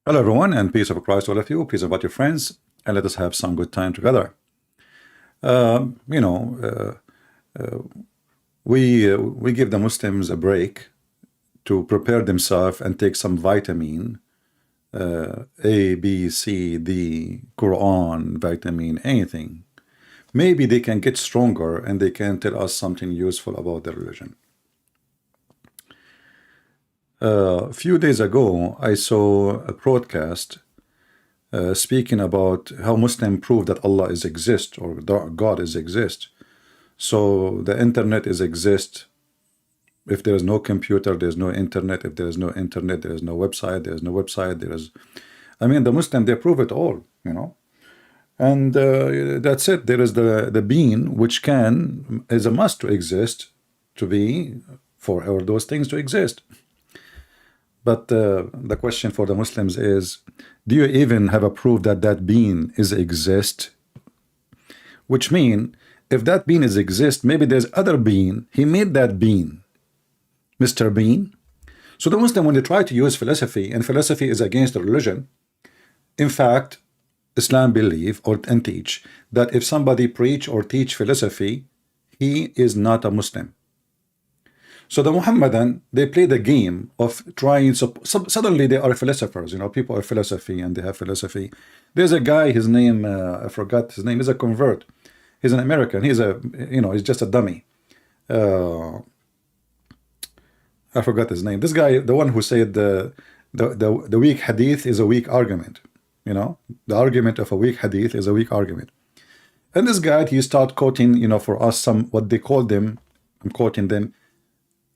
Hello, everyone, and peace of Christ to all of you. Peace about your friends, and let us have some good time together. Uh, you know, we give the Muslims a break to prepare themselves and take some vitamin, A, B, C, D, Quran, vitamin, anything. Maybe they can get stronger and they can tell us something useful about their religion. A few days ago, I saw a broadcast speaking about how Muslims prove that Allah is exist or God is exist. So the internet is exist. If there is no computer, there's no internet. If there is no internet, there is no website. There is no website. I mean, the Muslim, they prove it all, And that's it. There is the being which is a must to exist, for all those things to exist. But the question for the Muslims is, do you even have a proof that that being is exist? Which mean, if that being is exist, maybe there's other being. He made that being, Mr. Bean. So the Muslim, when they try to use philosophy, and philosophy is against the religion, in fact, Islam believe and teach that if somebody preach or teach philosophy, he is not a Muslim. So the Muhammadan, they play the game of trying. So suddenly they are philosophers. People are philosophy and they have philosophy. There's a guy, his name, I forgot his name. He's a convert. He's an American. He's he's just a dummy. I forgot his name. This guy, the one who said the weak hadith is a weak argument. The argument of a weak hadith is a weak argument. And this guy, he start quoting, for us what they call them. I'm quoting them.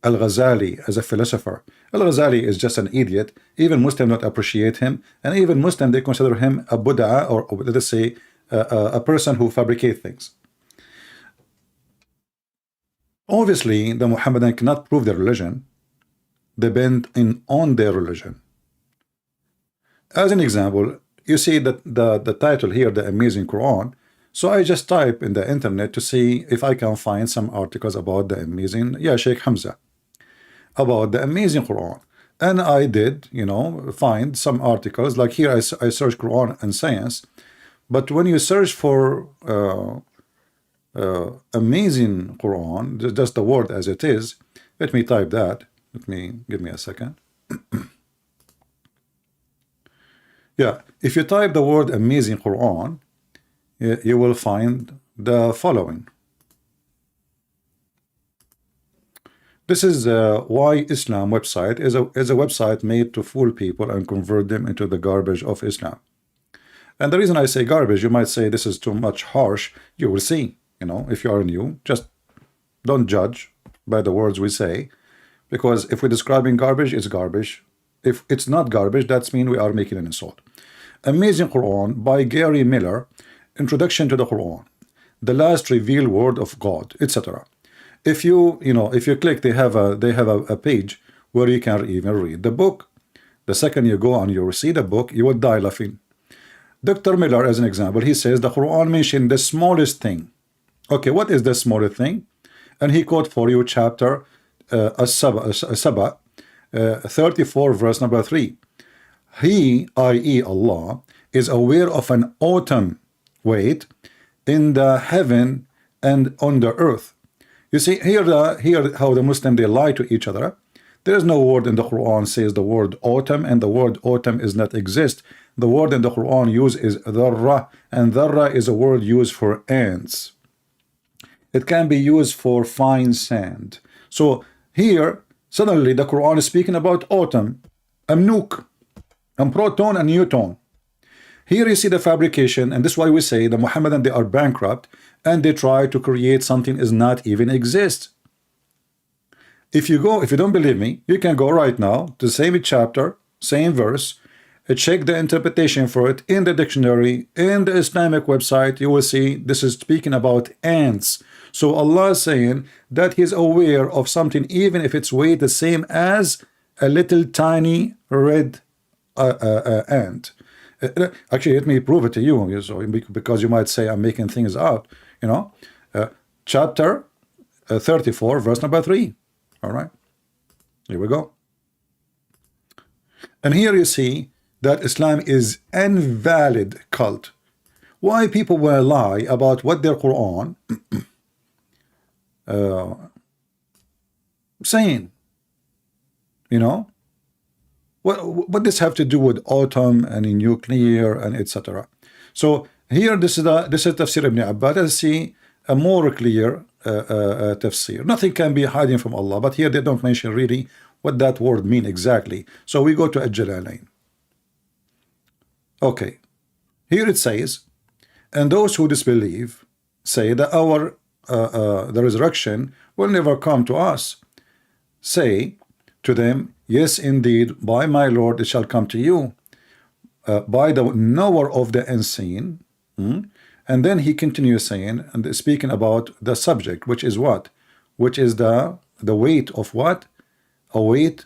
Al-Ghazali as a philosopher. Al-Ghazali is just an idiot. Even Muslims don't appreciate him, and even Muslims, they consider him a Buddha, or let us say a person who fabricates things. Obviously, the Muhammadan cannot prove their religion. They bend on their religion. As an example, you see that the title here, the Amazing Quran. So I just type in the internet to see if I can find some articles about the amazing, Sheikh Hamza, about the Amazing Quran. And I did, find some articles. Like here, I search Quran and science. But when you search for Amazing Quran, just the word as it is, let me type that. Give me a second. Yeah, if you type the word Amazing Quran, you will find the following. This is why Islam website is a website made to fool people and convert them into the garbage of Islam. And the reason I say garbage, you might say this is too much harsh. You will see, if you are new, just don't judge by the words we say, because if we're describing garbage, it's garbage. If it's not garbage, that means we are making an insult. Amazing Quran by Gary Miller. Introduction to the Quran, the last revealed word of God, etc. If you click, they have a page where you can even read the book. The second you go on, you will see the book, you will die laughing. Dr. Miller, as an example, he says the Quran mentioned the smallest thing. Okay, what is the smallest thing? And he quote for you chapter As-Saba, 34, verse number 3. He, i.e. Allah, is aware of an autumn in the heaven and on the earth. You see here how the Muslim, they lie to each other. There is no word in the Quran says the word autumn, and the word autumn is not exist. The word in the Quran used is dharra, and dharra is a word used for ants. It can be used for fine sand. So here suddenly the Quran is speaking about autumn, amnuk, and proton and neutron. Here you see the fabrication, and this is why we say the Muhammadan, they are bankrupt, and they try to create something is not even exist. If you don't believe me, you can go right now to the same chapter, same verse, check the interpretation for it in the dictionary, in the Islamic website. You will see this is speaking about ants. So Allah is saying that He's aware of something, even if it's weight the same as a little tiny red ant. Actually, let me prove it to you, because you might say I'm making things out. Chapter 34, verse number 3. All right, here we go. And here you see that Islam is invalid cult. Why people will lie about what their Quran saying? You know, what does have to do with autumn and nuclear and etc.? So here, this is Tafsir Ibn Abbas. Let's see a more clear tafsir. Nothing can be hiding from Allah, but here they don't mention really what that word mean exactly. So we go to Al-Jalalain. Okay, here it says, and those who disbelieve say that the resurrection will never come to us. Say to them, yes, indeed, by my Lord it shall come to you, by the knower of the unseen. And then he continues saying, and speaking about the subject, which is what? Which is the weight of what? A weight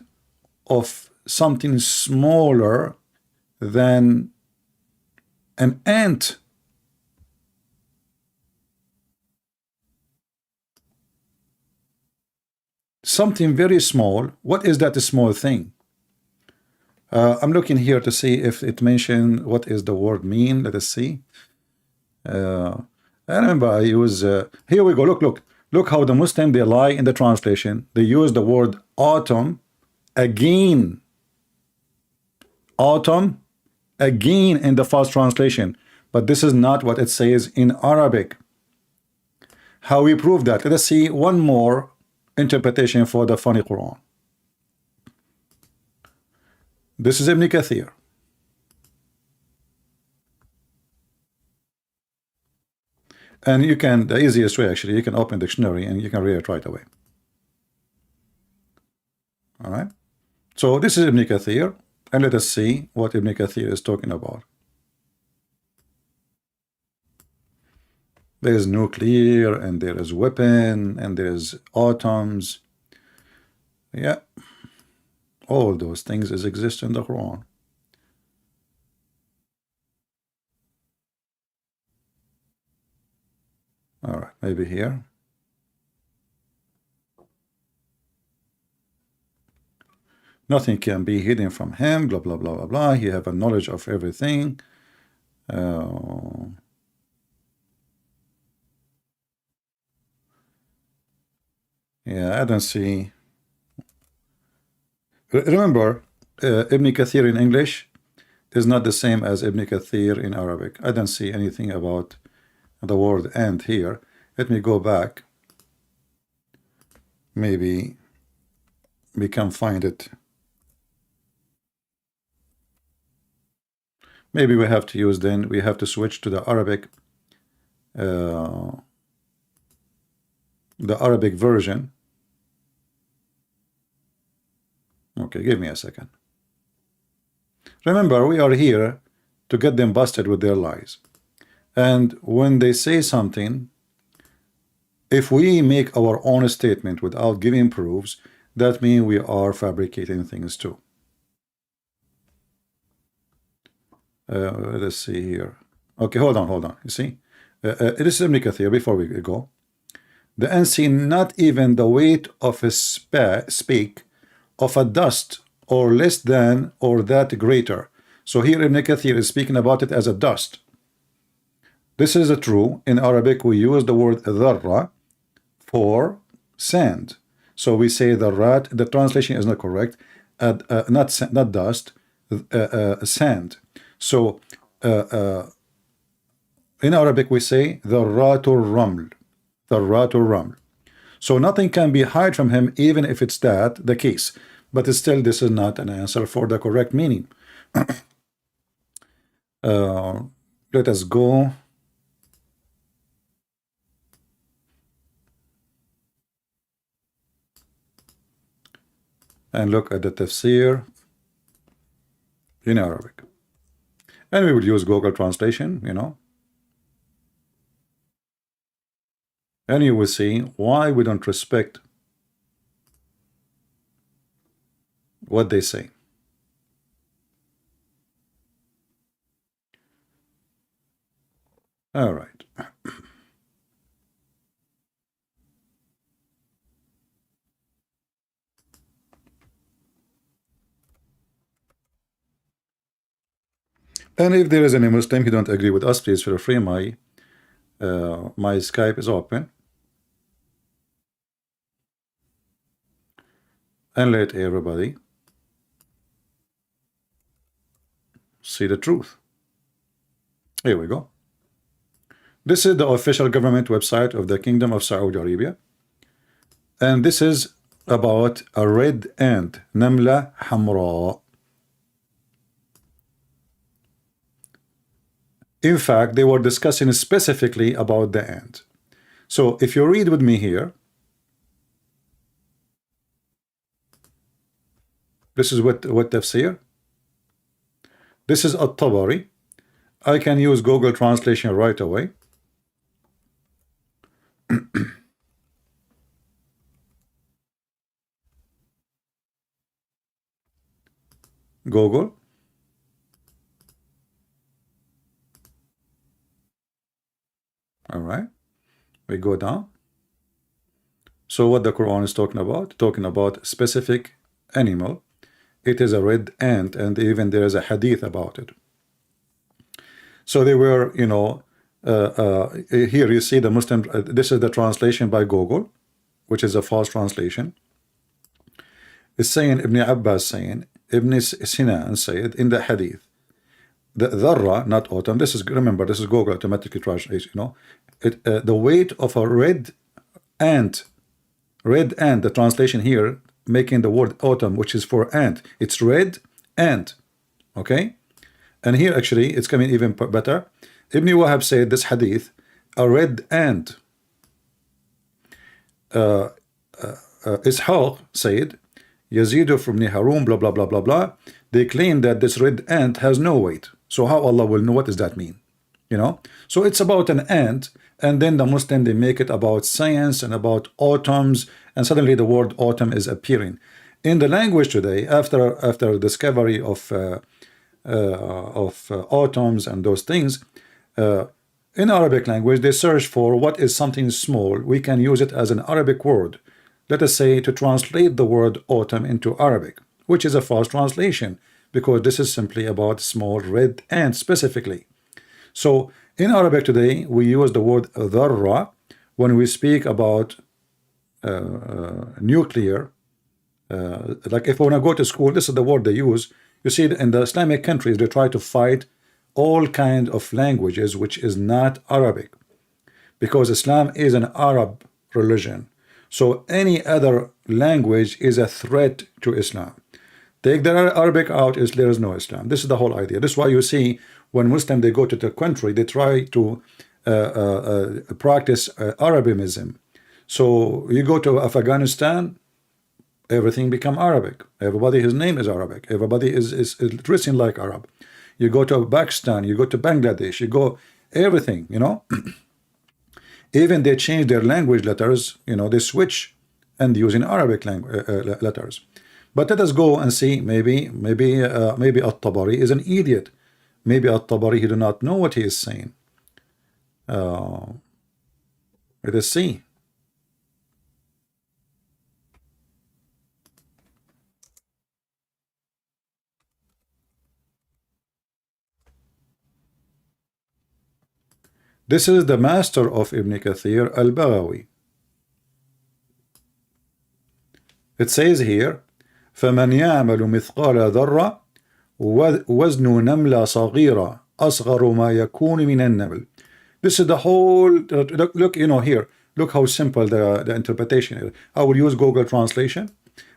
of something smaller than an ant. Something very small. What is that small thing? I'm looking here to see if it mentioned what is the word mean. Let us see. I remember I use here we go. Look how the Muslim, they lie in the translation. They use the word autumn again. Autumn again in the first translation, but this is not what it says in Arabic. How we prove that? Let us see one more interpretation for the funny Quran. This is Ibn Kathir. And you can, the easiest way actually, you can open dictionary and you can read it right away. All right. So this is Ibn Kathir, and let us see what Ibn Kathir is talking about. There is nuclear, and there is weapon, and there is atoms. Yeah, all those things exist in the Quran. All right, maybe here. Nothing can be hidden from him, blah, blah, blah, blah, blah. He have a knowledge of everything. Yeah, I don't see. Remember, Ibn Kathir in English is not the same as Ibn Kathir in Arabic. I don't see anything about the word "and" here. Let me go back. Maybe we can find it. Maybe we have to use, then we have to switch to the Arabic version. Okay, give me a second. Remember, we are here to get them busted with their lies. And when they say something, if we make our own statement without giving proofs, that means we are fabricating things too. Let's see here. Okay, hold on. You see, it is Ibn Kathir. Before we go, the unseen, not even the weight of a speck of a dust, or less than, or that greater. So here Ibn Kathir is speaking about it as a dust. This is true. In Arabic, we use the word dharra for sand. So we say the translation is not correct. Not dust, sand. So in Arabic we say dharratul raml. Dharratul raml. So nothing can be hid from him, even if it's the case. But still, this is not an answer for the correct meaning. Let us go. And look at the tafsir in Arabic. And we will use Google Translation, you know. And you will see why we don't respect what they say. All right. And if there is any Muslim who don't agree with us, please feel free. My Skype is open, and let everybody see the truth. Here we go. This is the official government website of the Kingdom of Saudi Arabia, and this is about a red ant, Namla Hamra. In fact, they were discussing specifically about the ant. So if you read with me here, this is what tafsir. This is At-Tabari. I can use Google translation right away. Google. All right, we go down. So what the Quran is talking about specific animal. It is a red ant, and even there is a hadith about it. So they were, you know, here you see the Muslim, this is the translation by Google, which is a false translation. It's saying, Ibn Abbas saying, Ibn Sinan said in the hadith, the dharra, not autumn, this is, remember, this is Google automatically translates, you know, the weight of a red ant, the translation here, making the word autumn, which is for ant, it's red ant, okay? And here actually it's coming even better. Ibn Wahab said this hadith, a red ant. Ishaq said, Yazid from Harun, blah blah blah blah blah. They claim that this red ant has no weight. So how Allah will know? What does that mean? You know. So it's about an ant, and then the Muslim, they make it about science and about autumns, and suddenly the word autumn is appearing in the language today after discovery of autumns and those things. In Arabic language, they search for what is something small. We can use it as an Arabic word. Let us say to translate the word autumn into Arabic, which is a false translation, because this is simply about small red ants specifically. So in Arabic today, we use the word dharra when we speak about nuclear. Like if we want to go to school, this is the word they use. You see, in the Islamic countries, they try to fight all kinds of languages which is not Arabic, because Islam is an Arab religion. So any other language is a threat to Islam. Take the Arabic out, there is no Islam. This is the whole idea. This is why you see when Muslims, they go to the country, they try to practice Arabism. So you go to Afghanistan, everything become Arabic. Everybody, his name is Arabic. Everybody is dressing like Arab. You go to Pakistan, you go to Bangladesh, you go everything, you know. Even they change their language letters, you know, they switch and using Arabic language letters. But let us go and see, maybe At-Tabari is an idiot. Maybe At-Tabari, he do not know what he is saying. Let us see. This is the master of Ibn Kathir, Al-Baghawi. It says here, فَمَنْ يَعْمَلُ مِثْقَالَ ذَرَّةٍ وَزْنُ نَمْلَ صَغِيرًا أَصْغَرُ مَا يَكُونُ مِنَ النَّمْلِ. This is the whole, look, you know, here, look how simple the interpretation is. I will use Google translation.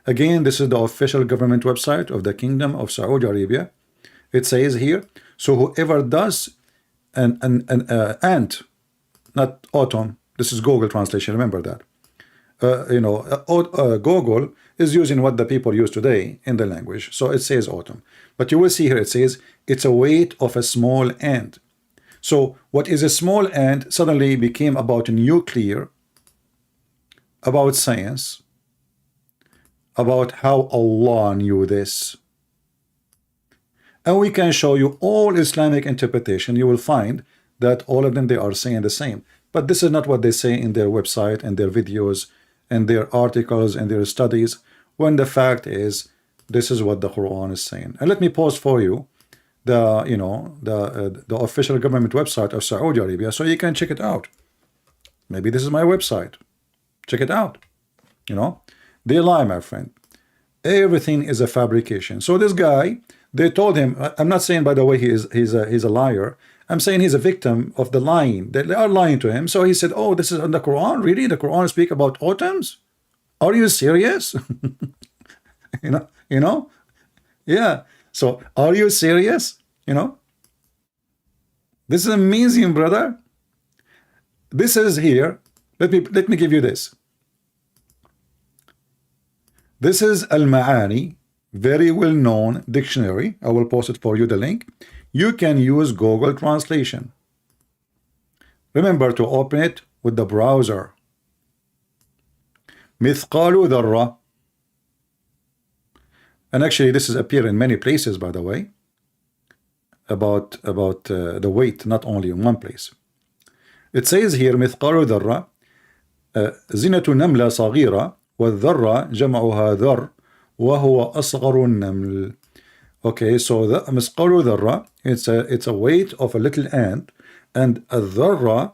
Again, this is the official government website of the Kingdom of Saudi Arabia. It says here, so whoever does an ant, not autumn, this is Google translation, remember that. You know, Google is using what the people use today in the language, so it says autumn. But you will see here it says it's a weight of a small ant. So what is a small ant suddenly became about nuclear, about science, about how Allah knew this. And we can show you all Islamic interpretation. You will find that all of them, they are saying the same. But this is not what they say in their website and their videos and their articles and their studies, when the fact is, this is what the Quran is saying. And let me pause for you the the official government website of Saudi Arabia, so you can check it out. Maybe this is my website. Check it out. They lie, my friend. Everything is a fabrication. So this guy, they told him, I'm not saying, by the way, he's a liar. I'm saying he's a victim of the lying. They are lying to him. So he said, oh, this is in the Quran? Really? The Quran speak about autumns? Are you serious? Yeah. So are you serious? This is amazing, brother. This is here. Let me give you this. This is Al-Ma'ani, very well-known dictionary. I will post it for you, the link. You can use Google Translation. Remember to open it with the browser. Mithqalu dharra. And actually, this is appear in many places, by the way, about the weight, not only in one place. It says here, مثقال ذرة زنة نملة صغيرة والذرة جمعها ذر وهو أصغر النمل. Okay, so the مثقال ذرة, it's a weight of a little ant, and a ذرة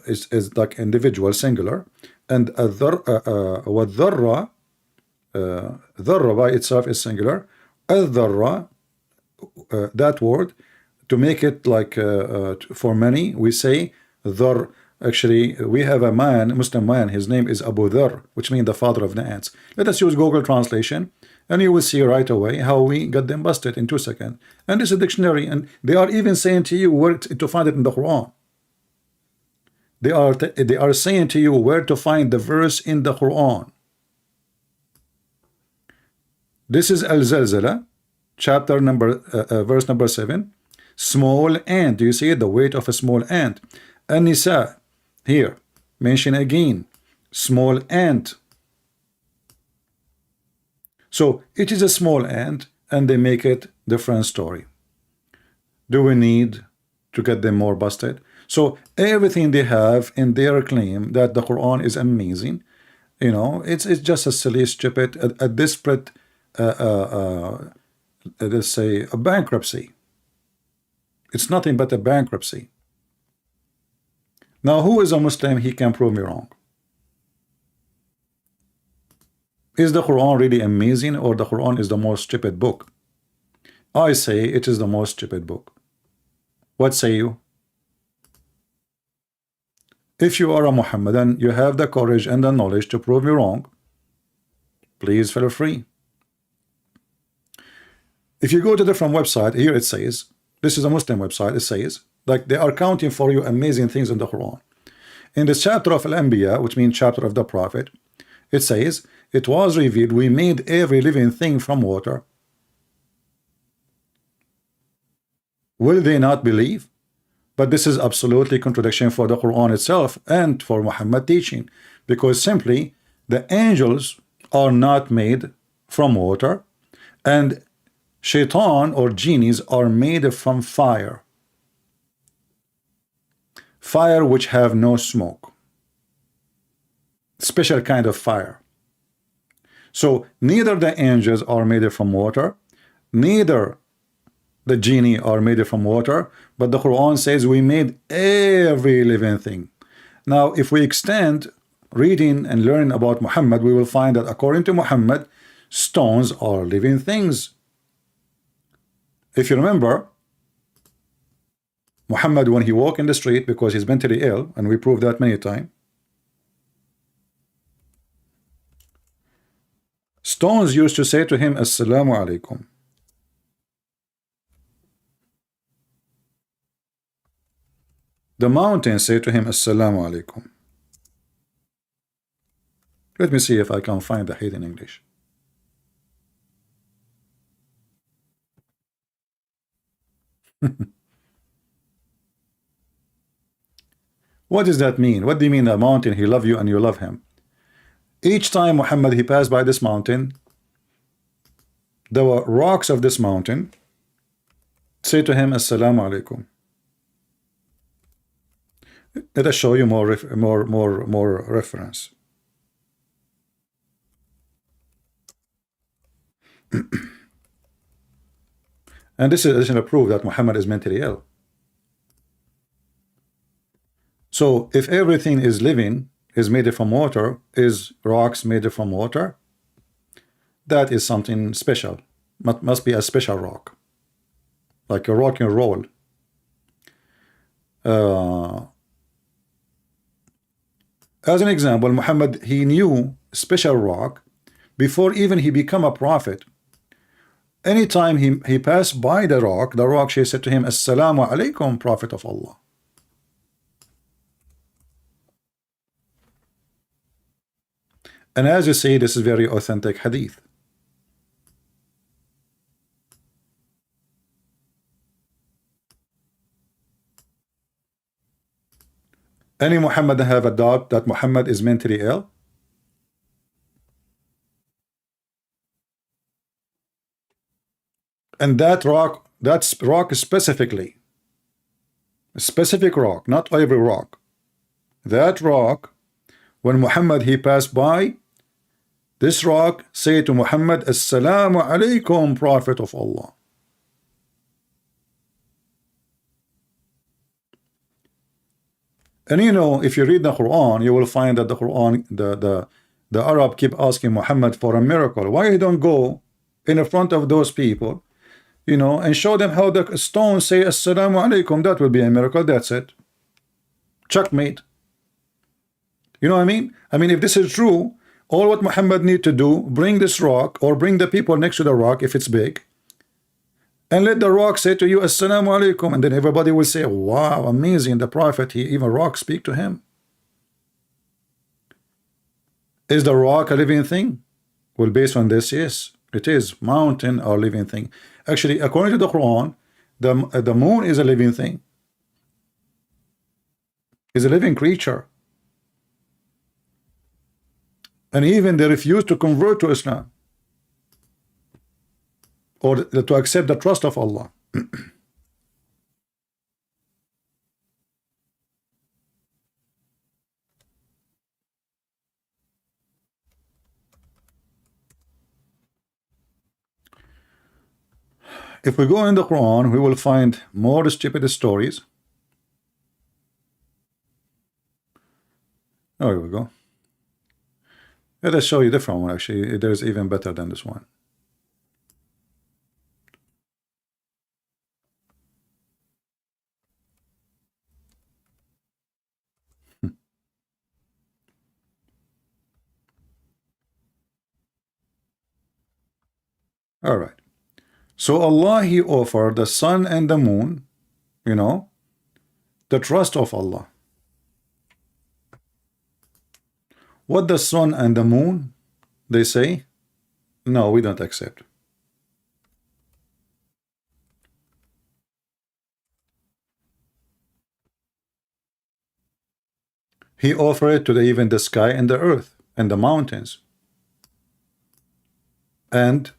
is like individual, singular, and a والذرة ذرة by itself is singular. الذرة, that word, to make it like for many, we say Dhar. Actually, we have a man, Muslim man, his name is Abu Dhar, which means the father of the ants. Let us use Google Translation, and you will see right away how we got them busted in 2 seconds. And this is a dictionary, and they are even saying to you where to find it in the Quran. They are saying to you where to find the verse in the Quran. This is Al-Zalzala, chapter number, verse number 7. Small ant. Do you see it? The weight of a small ant. An-Nisa, here, mention again, small ant. So it is a small ant, and they make it different story. Do we need to get them more busted? So everything they have in their claim that the Quran is amazing, it's just a silly, stupid, a desperate, let's say, a bankruptcy. It's nothing but a bankruptcy. Now, who is a Muslim? He can prove me wrong. Is the Quran really amazing, or the Quran is the most stupid book? I say it is the most stupid book. What say you? If you are a Muhammadan, you have the courage and the knowledge to prove me wrong, please feel free. If you go to a different website, here it says, this is a Muslim website, it says, like they are counting for you amazing things in the Quran. In the chapter of Al-Anbiya, which means chapter of the Prophet, it says, it was revealed, we made every living thing from water. Will they not believe? But this is absolutely contradiction for the Quran itself and for Muhammad teaching, because simply the angels are not made from water, and shaitan or genies are made from fire. Fire which have no smoke. Special kind of fire. So neither the angels are made from water, neither the genie are made from water, but the Quran says we made every living thing. Now, if we extend reading and learning about Muhammad, we will find that according to Muhammad, stones are living things. If you remember, Muhammad, when he walked in the street, because he's mentally ill, and we proved that many times, stones used to say to him, Assalamu alaikum. The mountains say to him, Assalamu alaikum. Let me see if I can find the hate in English. What does that mean? What do you mean the mountain, he love you and you love him? Each time Muhammad, he passed by this mountain, the rocks of this mountain say to him, Assalamu alaikum. Let us show you more reference. And this is additional proof that Muhammad is mentally ill. So if everything is living is made from water, is rocks made from water, that is something special. Must be a special rock, like a rock and roll. As an example, Muhammad, he knew special rock before even he become a prophet. Anytime he passed by the rock, she said to him, Assalamu alaikum, Prophet of Allah. And as you see, this is very authentic hadith. Any Muhammad have a doubt that Muhammad is mentally ill? And that rock specifically, a specific rock, not every rock. That rock, when Muhammad he passed by, this rock say to Muhammad, Assalamu alaikum, Prophet of Allah. And you know, if you read the Quran, you will find that the Quran, the Arab keep asking Muhammad for a miracle. Why you don't go in front of those people, you know, and show them how the stones say Assalamu alaikum? That will be a miracle. That's it. Checkmate. You know what I mean? I mean, if this is true, all what Muhammad need to do, bring this rock or bring the people next to the rock if it's big, and let the rock say to you Assalamu alaikum, and then everybody will say, wow, amazing, the Prophet, he even rock speak to him. Is the rock a living thing? Well, based on this, yes, it is. Mountain are living thing. Actually, according to the Quran, the moon is a living thing. Is a living creature. And even they refuse to convert to Islam or to accept the trust of Allah. If we go in the Quran, we will find more stupid stories. Oh, here we go. Let us show you a different one. Actually, there's even better than this one. All right. So Allah, he offered the sun and the moon, you know, the trust of Allah. What the sun and the moon, they say, no, we don't accept. He offered it to even the sky and the earth and the mountains. And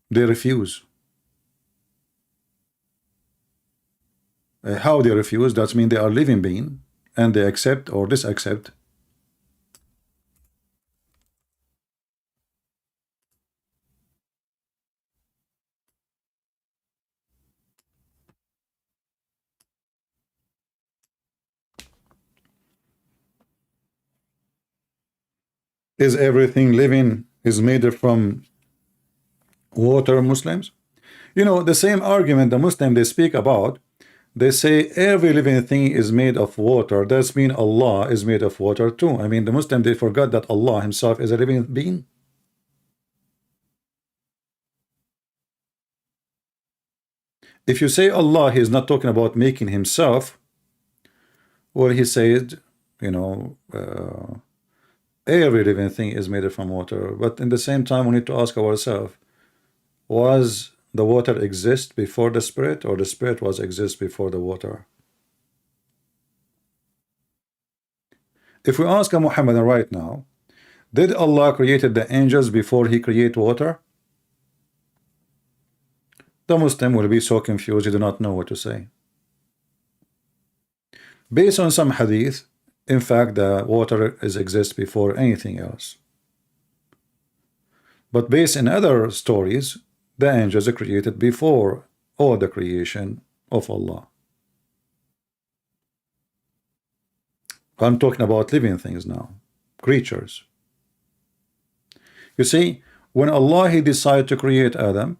they refuse. How they refuse? That means they are living being, and they accept or disaccept. Is everything living is made from water, Muslims? You know, the same argument the Muslim they speak about, they say every living thing is made of water. That means Allah is made of water too. I mean, the Muslim, they forgot that Allah himself is a living being. If you say Allah, he is not talking about making himself, well, he said, you know, every living thing is made from water. But in the same time, we need to ask ourselves, was the water exist before the spirit, or the spirit was exist before the water? If we ask a Muhammadan right now, did Allah created the angels before he create water? The Muslim will be so confused, he do not know what to say. Based on some hadith, in fact, the water exists before anything else. But based on other stories, the angels are created before all the creation of Allah. I'm talking about living things now, creatures. You see, when Allah He decided to create Adam,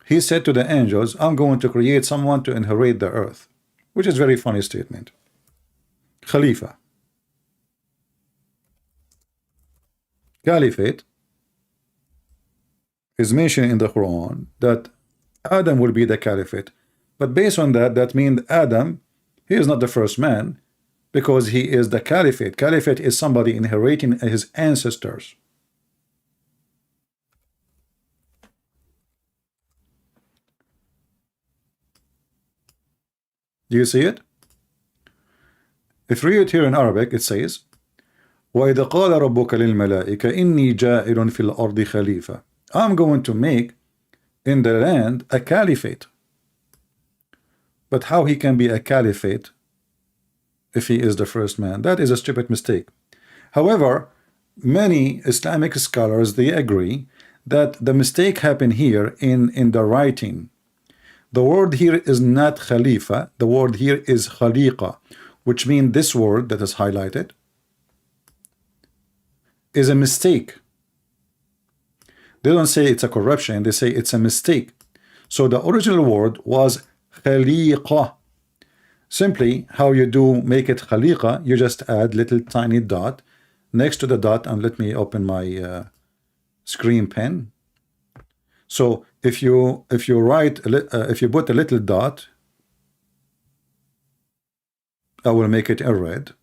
He said to the angels, I'm going to create someone to inherit the earth, which is a very funny statement. Khalifa. Caliphate is mentioned in the Quran that Adam will be the caliphate. But based on that, that means Adam, he is not the first man because he is the caliphate. Caliphate is somebody inheriting his ancestors. Do you see it? If you read it here in Arabic, it says, وَإِذَا قَالَ رَبُّكَ لِلْمَلَائِكَ إِنِّي جَاعِلٌ فِي الْأَرْضِ خَلِيفَةً. I'm going to make in the land a caliphate. But how he can be a caliphate if he is the first man? That is a stupid mistake. However, many Islamic scholars, they agree that the mistake happened here in the writing. The word here is not Khalifa, the word here is Khaliqa, which means this word that is highlighted is a mistake. They don't say it's a corruption, they say it's a mistake. So the original word was Khaliqa. Simply, how you do make it Khaliqa, you just add little tiny dot next to the dot, and let me open my screen pen. So if you write if you put a little dot, I will make it in red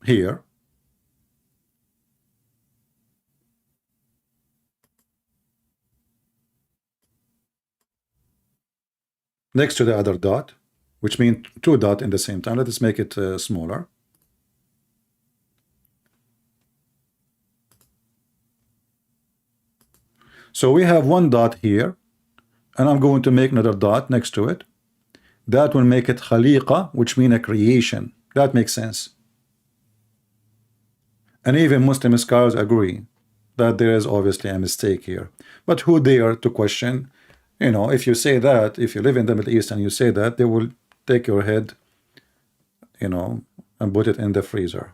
here. Next to the other dot, which means two dots in the same time. Let us make it smaller. So we have one dot here, and I'm going to make another dot next to it. That will make it Khaliqa, which means a creation. That makes sense. And even Muslim scholars agree that there is obviously a mistake here. But who dare to question? You know, if you say that, if you live in the Middle East and you say that, they will take your head, you know, and put it in the freezer.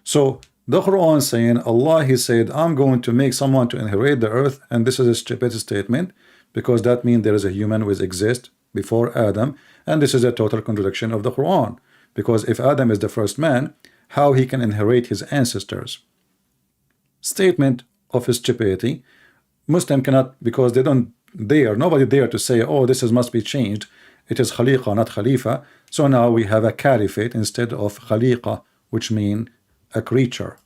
So the Quran saying, Allah, He said, I'm going to make someone to inherit the earth, and this is a stupid statement, because that means there is a human who exists before Adam, and this is a total contradiction of the Quran, because if Adam is the first man, how he can inherit his ancestors? Statement of stupidity. Muslim cannot, because they don't dare, nobody dare to say, oh, this must be changed. It is Khaliqa, not Khalifa. So now we have a caliphate instead of Khaliqa, which means a creature.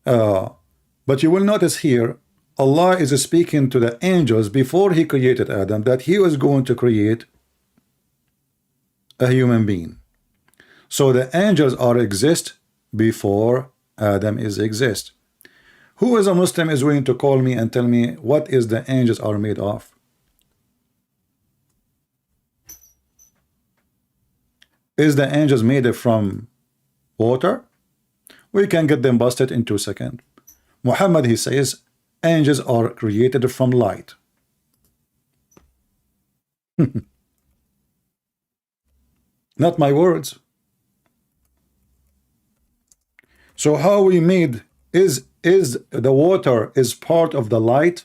But you will notice here, Allah is speaking to the angels before He created Adam, that He was going to create a human being. So the angels exist before Adam exist. Who is a Muslim is willing to call me and tell me what is the angels are made of? Is the angels made from water? We can get them busted in 2 seconds. Muhammad, he says, angels are created from light. Not my words. So how we made is the water is part of the light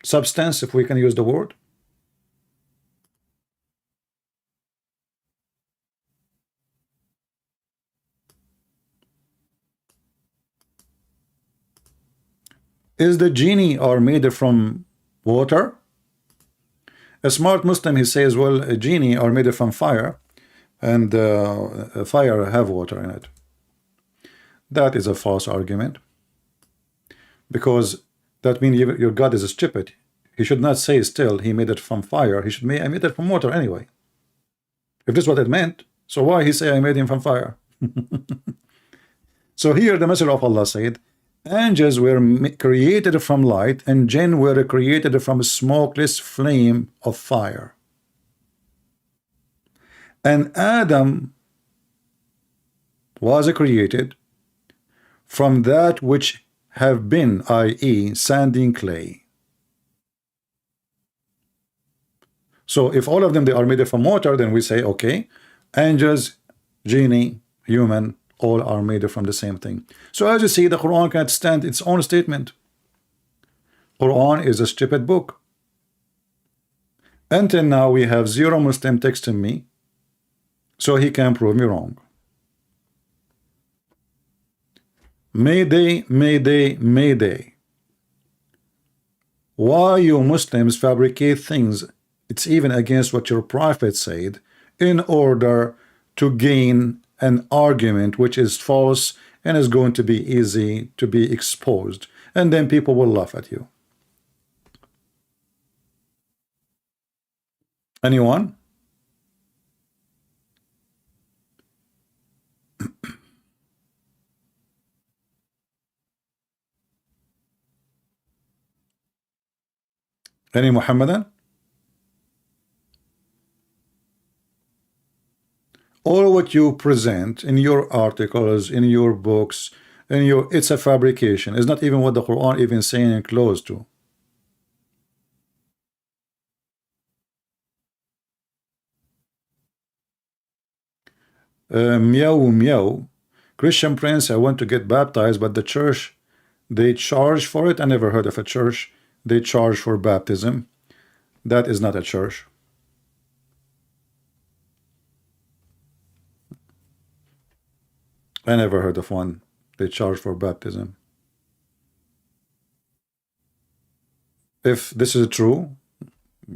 substance, if we can use the word? Is the genie are made from water? A smart Muslim, he says, well, a genie are made from fire, and fire have water in it. That is a false argument, because that means your God is stupid. He should not say still he made it from fire. He should I made it from water anyway. If this is what it meant, so why he say I made him from fire? So here the Messenger of Allah said, angels were created from light, and jinn were created from a smokeless flame of fire. And Adam was created from that which have been, i.e. sand and clay. So if all of them they are made from water, then we say okay, angels, genie, human, all are made from the same thing. So as you see, the Quran can't stand its own statement. Quran is a stupid book. Until now we have zero Muslim texting me, so he can prove me wrong. Mayday, Mayday, Mayday. Why you Muslims fabricate things? It's even against what your prophet said, in order to gain an argument which is false and is going to be easy to be exposed, and then people will laugh at you. Anyone? Any Muhammadan? All what you present in your articles, in your books, it's a fabrication. It's not even what the Quran even saying close to. Meow meow. Christian Prince, I want to get baptized, but the church, they charge for it. I never heard of a church they charge for baptism. That is not a church. I never heard of one they charge for baptism. If this is true,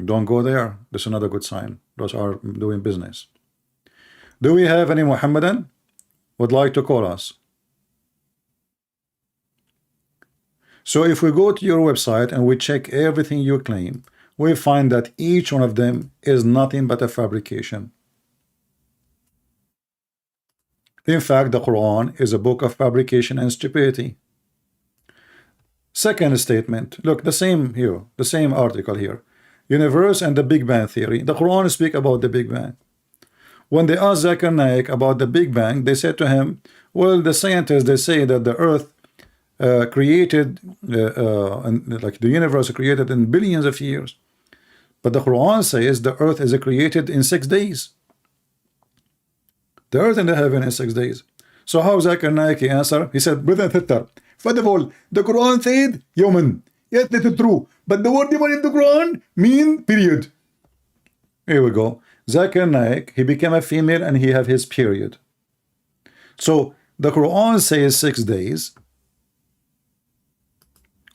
don't go there. This is another good sign. Those are doing business. Do we have any Muhammadan would like to call us? So if we go to your website and we check everything you claim, we find that each one of them is nothing but a fabrication. In fact, the Quran is a book of fabrication and stupidity. Second statement, look, the same here, the same article here. Universe and the Big Bang Theory. The Quran speaks about the Big Bang. When they asked Zakir Naik about the Big Bang, they said to him, well, the scientists, they say that the earth created, like the universe created in billions of years. But the Quran says the earth is created in 6 days. The earth and the heaven in 6 days. So how Zakir Naik answer? He said, Brother Tittar, first of all, the Quran said human. Yes, that is true. But the word human in the Quran mean period. Here we go. Zakir Naik, he became a female and he have his period. So the Quran says 6 days.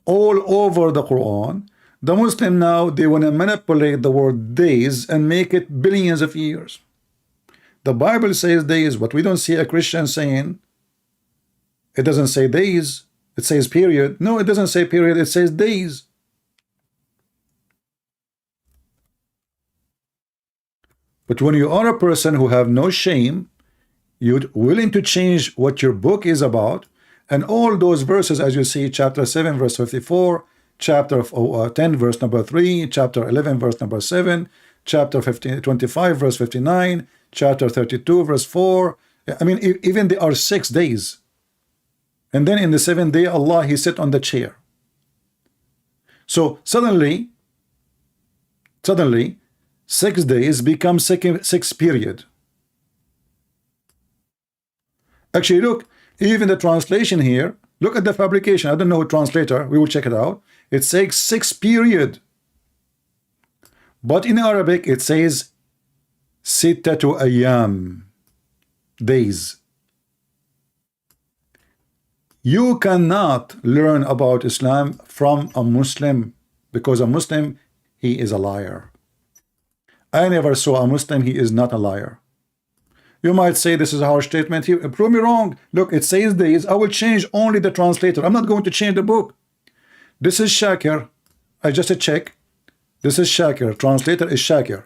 All over the Quran, the Muslim now, they want to manipulate the word days and make it billions of years. The Bible says days, but we don't see a Christian saying, it doesn't say days, it says period. No, it doesn't say period, it says days. But when you are a person who have no shame, you're willing to change what your book is about, and all those verses, as you see, chapter 7, verse 54, chapter 10, verse number 3, chapter 11, verse number 7, chapter 25, verse 59, chapter 32, verse 4. I mean, even they are 6 days. And then in the 7th day, Allah, He sit on the chair. So suddenly, 6 days become 6 period. Actually, look, even the translation here, look at the fabrication. I don't know a translator, we will check it out. It says 6 period. But in Arabic, it says sittatu ayyam, days. You cannot learn about Islam from a Muslim, because a Muslim, he is a liar. I never saw a Muslim, he is not a liar. You might say this is a harsh statement here. Prove me wrong. Look, it says days. I will change only the translator. I'm not going to change the book. This is Shakir. I just check. This is Shakir. Translator is Shakir.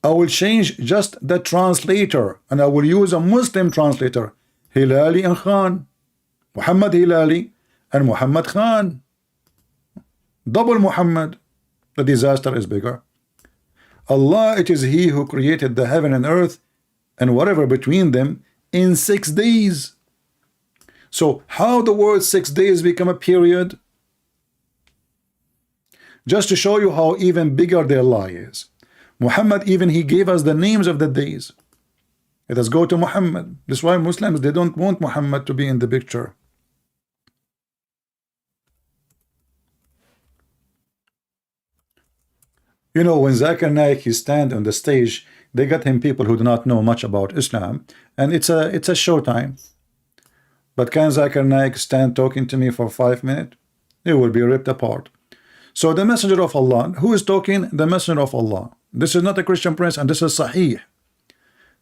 I will change just the translator, and I will use a Muslim translator. Hilali and Khan. Muhammad Hilali and Muhammad Khan. Double Muhammad. The disaster is bigger. Allah, it is He who created the heaven and earth and whatever between them in 6 days. So how the word 6 days become a period? Just to show you how even bigger their lie is. Muhammad, even he gave us the names of the days. Let us go to Muhammad. That's why Muslims, they don't want Muhammad to be in the picture. You know, when Zakir Naik he stand on the stage, they got him people who do not know much about Islam, and it's a showtime. But can Zakir Naik stand talking to me for 5 minutes? He will be ripped apart. So the messenger of Allah, who is talking? The messenger of Allah. This is not a Christian prince, and this is Sahih.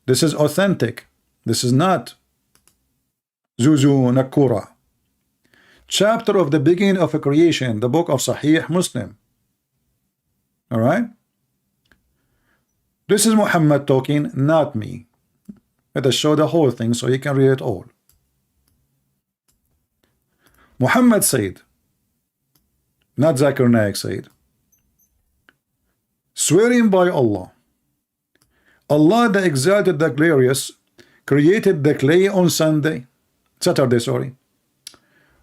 This is authentic. This is not Zuzu Nakura. Chapter of the beginning of a creation, the book of Sahih Muslim. All right. This is Muhammad talking, not me. Let us show the whole thing so you can read it all. Muhammad said, not Zakir Naik said, swearing by Allah, Allah the exalted, the glorious, created the clay on Saturday, sorry.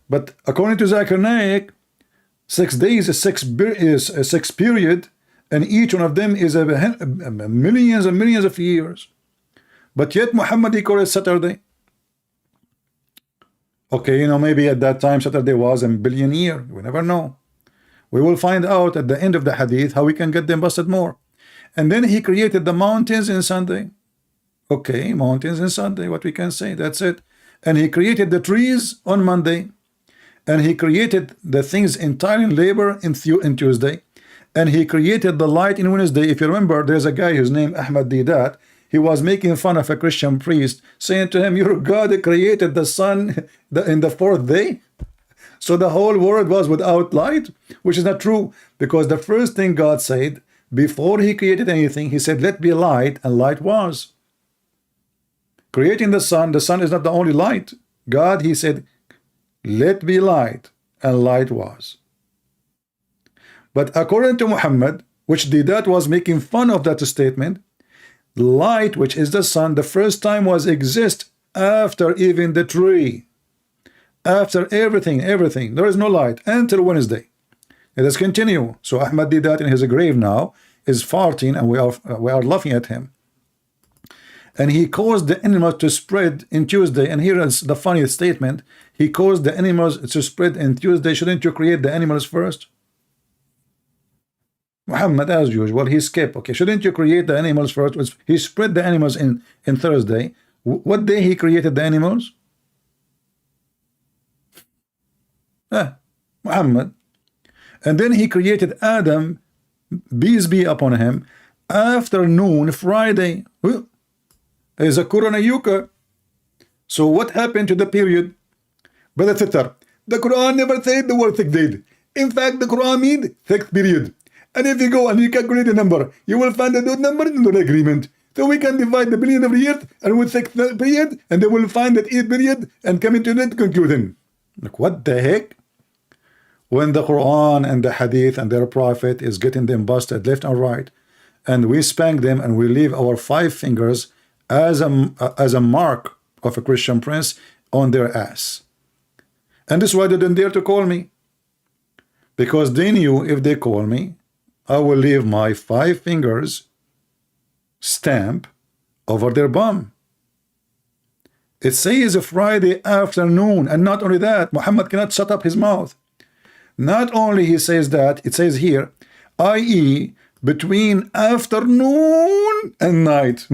But according to Zakir Naik, 6 days is a six period, and each one of them is millions and millions of years. But yet Muhammad he called it Saturday. Okay, you know, maybe at that time Saturday was a billion year. We never know. We will find out at the end of the hadith how we can get them busted more. And then he created the mountains in Sunday. Okay, mountains in Sunday, what we can say, that's it. And he created the trees on Monday. And he created the things entirely in labor in Tuesday. And he created the light in Wednesday. If you remember, there's a guy whose name Ahmad Didat. He was making fun of a Christian priest, saying to him, your God created the sun in the 4th day. So the whole world was without light, which is not true, because the first thing God said, before he created anything, he said, let be light, and light was. Creating the sun is not the only light. God, he said, let be light, and light was. But according to Muhammad, which Didat was making fun of that statement, light, which is the sun, the first time was exist after even the tree. After everything, there is no light until Wednesday. Let us continue. So Ahmad Didat in his grave now is farting, and we are laughing at him. And he caused the animals to spread in Tuesday. And here is the funny statement. He caused the animals to spread in Tuesday. Shouldn't you create the animals first? Muhammad, as usual, he skipped. Okay, shouldn't you create the animals first? He spread the animals in Thursday. What day he created the animals? Muhammad. And then he created Adam, peace be upon him, afternoon Friday. Is a Quran Yuka. So what happened to the period? Brother Thitter, the Quran never said the word 6 days. In fact, the Quran means 6th period. And if you go and you calculate the number, you will find that number in the agreement. So we can divide the billion of the earth and with 6th period, and then we'll find that 8th period and come into that conclusion. Like, what the heck? When the Quran and the Hadith and their prophet is getting them busted left and right, and we spank them and we leave our 5 fingers as a mark of a Christian prince on their ass. And this is why they didn't dare to call me, because they knew if they call me, I will leave my 5 fingers stamp over their bum. It says a Friday afternoon, and not only that, Muhammad cannot shut up his mouth. Not only he says that, it says here, i.e. between afternoon and night.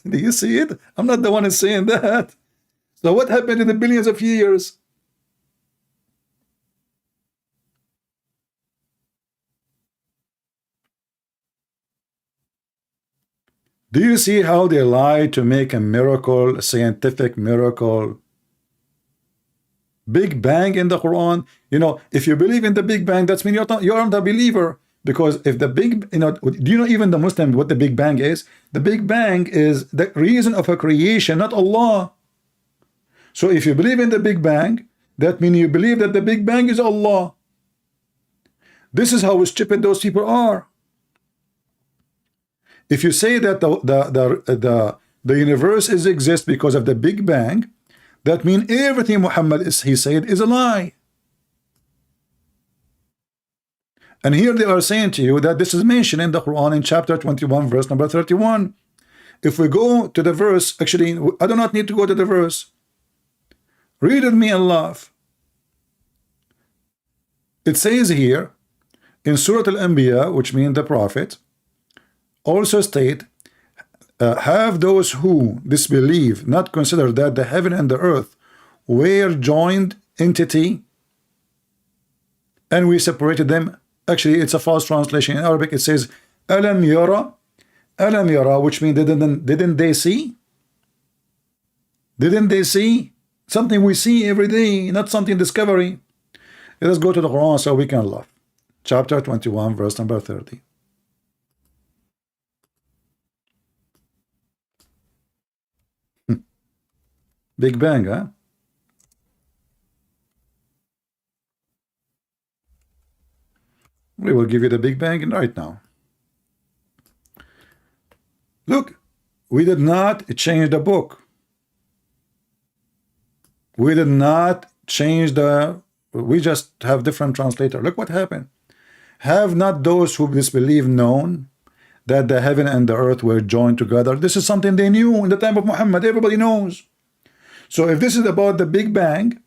Do you see it? I'm not the one who's saying that. So what happened in the billions of years? Do you see how they lie to make a miracle, a scientific miracle? Big Bang in the Quran. You know, if you believe in the Big Bang, that's mean you're not a believer. Because if the big, you know, do you know even the Muslim what the Big Bang is? The Big Bang is the reason of a creation, not Allah. So if you believe in the Big Bang, that means you believe that the Big Bang is Allah. This is how stupid those people are. If you say that the universe exists because of the Big Bang, That means everything he said is a lie. And here they are saying to you that this is mentioned in the Quran in chapter 21, verse number 31. If we go to the verse, actually, I do not need to go to the verse. Read with me and laugh. It says here in Surah Al-Anbiya, which means the prophet, also state, have those who disbelieve not consider that the heaven and the earth were joined entity and we separated them. Actually, it's a false translation. In Arabic, it says, Alam yara, which means didn't they see? Didn't they see? Something we see every day, not something discovery. Let us go to the Quran so we can laugh. Chapter 21, verse number 30. Big Bang, huh? We will give you the Big Bang right now. Look, we did not change the book. We did not change we just have different translator. Look what happened. Have not those who disbelieve known that the heaven and the earth were joined together? This is something they knew in the time of Muhammad. Everybody knows. So if this is about the Big Bang,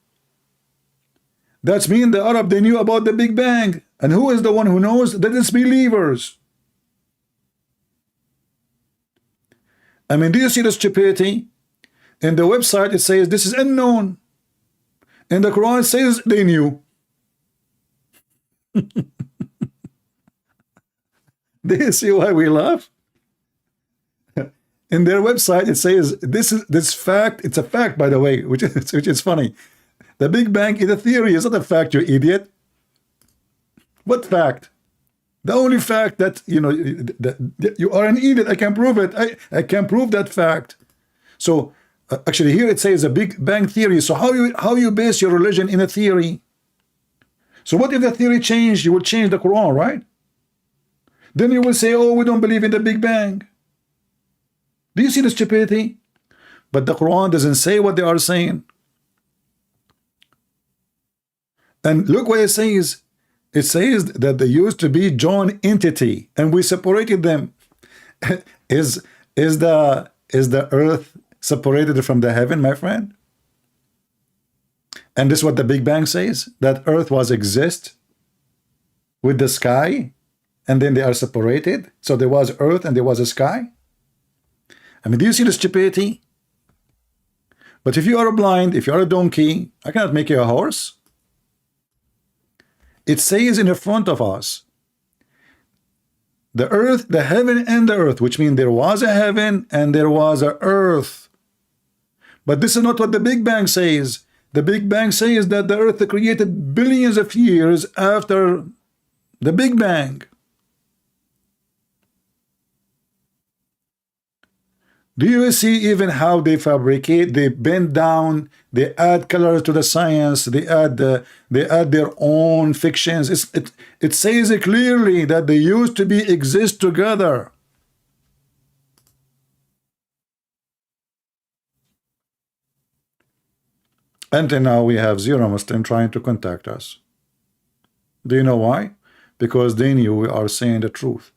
that's mean the Arab, they knew about the Big Bang. And who is the one who knows? The disbelievers. I mean, do you see the stupidity? In the website it says this is unknown. In the Quran it says they knew. Do you see why we laugh? In their website it says this fact, it's a fact, by the way, which is funny. The Big Bang is a theory, it's not a fact, you idiot. What fact? The only fact that, you know, that you are an idiot, I can prove it. I can prove that fact. So actually here it says a Big Bang theory. So how you base your religion in a theory? So what if the theory changed? You will change the Quran, right? Then you will say, oh, we don't believe in the Big Bang. Do you see the stupidity? But the Quran doesn't say what they are saying. And look what it says. It says that they used to be joined entity and we separated them. Is the earth separated from the heaven, my friend? And this is what the Big Bang says, that earth was exist with the sky and then they are separated. So there was earth and there was a sky. I mean, do you see the stupidity? But if you are blind, if you are a donkey, I cannot make you a horse. It says in the front of us, the earth, the heaven and the earth, which means there was a heaven and there was a earth. But this is not what the Big Bang says. The Big Bang says that the earth created billions of years after the Big Bang. Do you see even how they fabricate? They bend down, they add colors to the science, they add their own fictions. It says it clearly that they used to exist together. Until now we have zero Muslim trying to contact us. Do you know why? Because they knew we are saying the truth.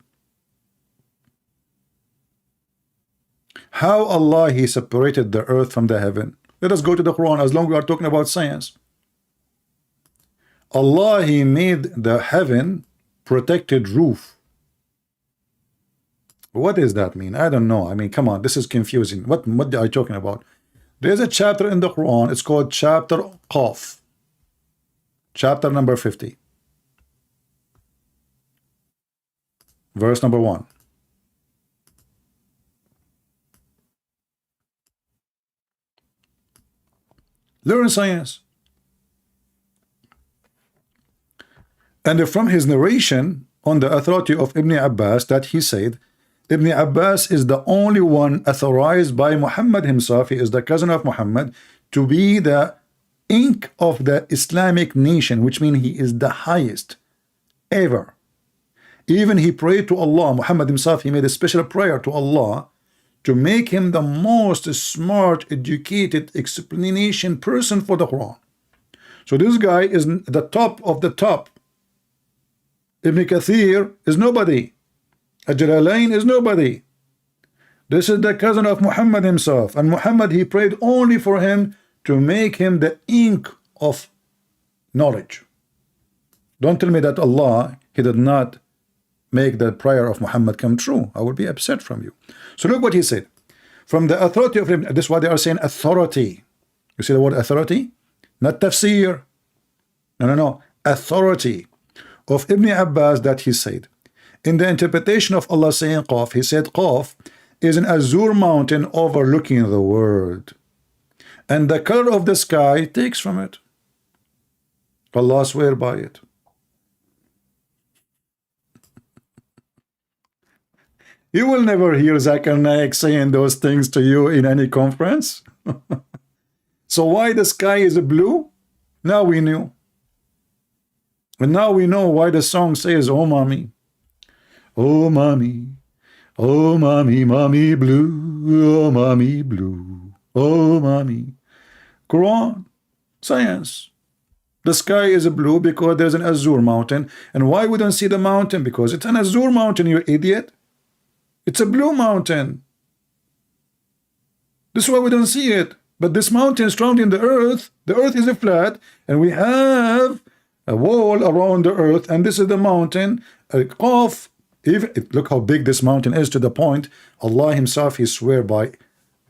How Allah He separated the earth from the heaven. Let us go to the Quran as long as we are talking about science. Allah He made the heaven protected roof. What does that mean? I don't know. I mean, come on, this is confusing. What are you talking about? There's a chapter in the Quran. It's called chapter Qaf. Chapter number 50. Verse number 1. Learn science. And from his narration on the authority of Ibn Abbas that he said, Ibn Abbas is the only one authorized by Muhammad himself, he is the cousin of Muhammad, to be the ink of the Islamic nation, which means he is the highest ever. Even he prayed to Allah, Muhammad himself, he made a special prayer to Allah to make him the most smart, educated explanation person for the Quran. So this guy is the top of the top. Ibn Kathir is nobody. Al-Jalalain is nobody. This is the cousin of Muhammad himself, and Muhammad, he prayed only for him to make him the ink of knowledge. Don't tell me that Allah, he did not make the prayer of Muhammad come true. I would be upset from you. So look what he said. From the authority of him, this is why they are saying authority. You see the word authority? Not tafsir. No. Authority of Ibn Abbas, that he said, in the interpretation of Allah saying Qaf, he said Qaf is an azure mountain overlooking the world, and the color of the sky takes from it. Allah swear by it. You will never hear Zakir Naik saying those things to you in any conference. So why the sky is blue? Now we knew. And now we know why the song says, oh mommy, oh mommy, oh mommy, mommy blue, oh mommy blue, oh mommy. Quran, science. The sky is blue because there's an azure mountain. And why we don't see the mountain? Because it's an azure mountain, you idiot. It's a blue mountain. This is why we don't see it. But this mountain is surrounding the earth. The earth is flat, and we have a wall around the earth, and this is the mountain. Qaf, look how big this mountain is, to the point Allah himself, he swear by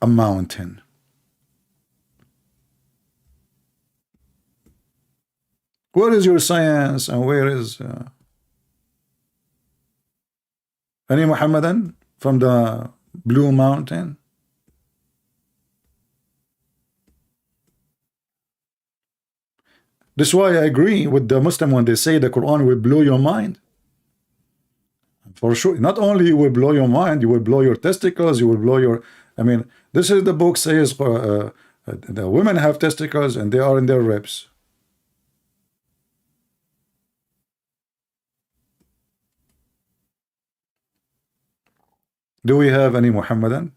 a mountain. Where is your science, and where is any Muhammadan from the blue mountain? This is why I agree with the Muslim when they say the Quran will blow your mind. For sure, not only you will blow your mind, you will blow your testicles, you will blow your, I mean, this is the book says the women have testicles and they are in their ribs. Do we have any Muhammadan?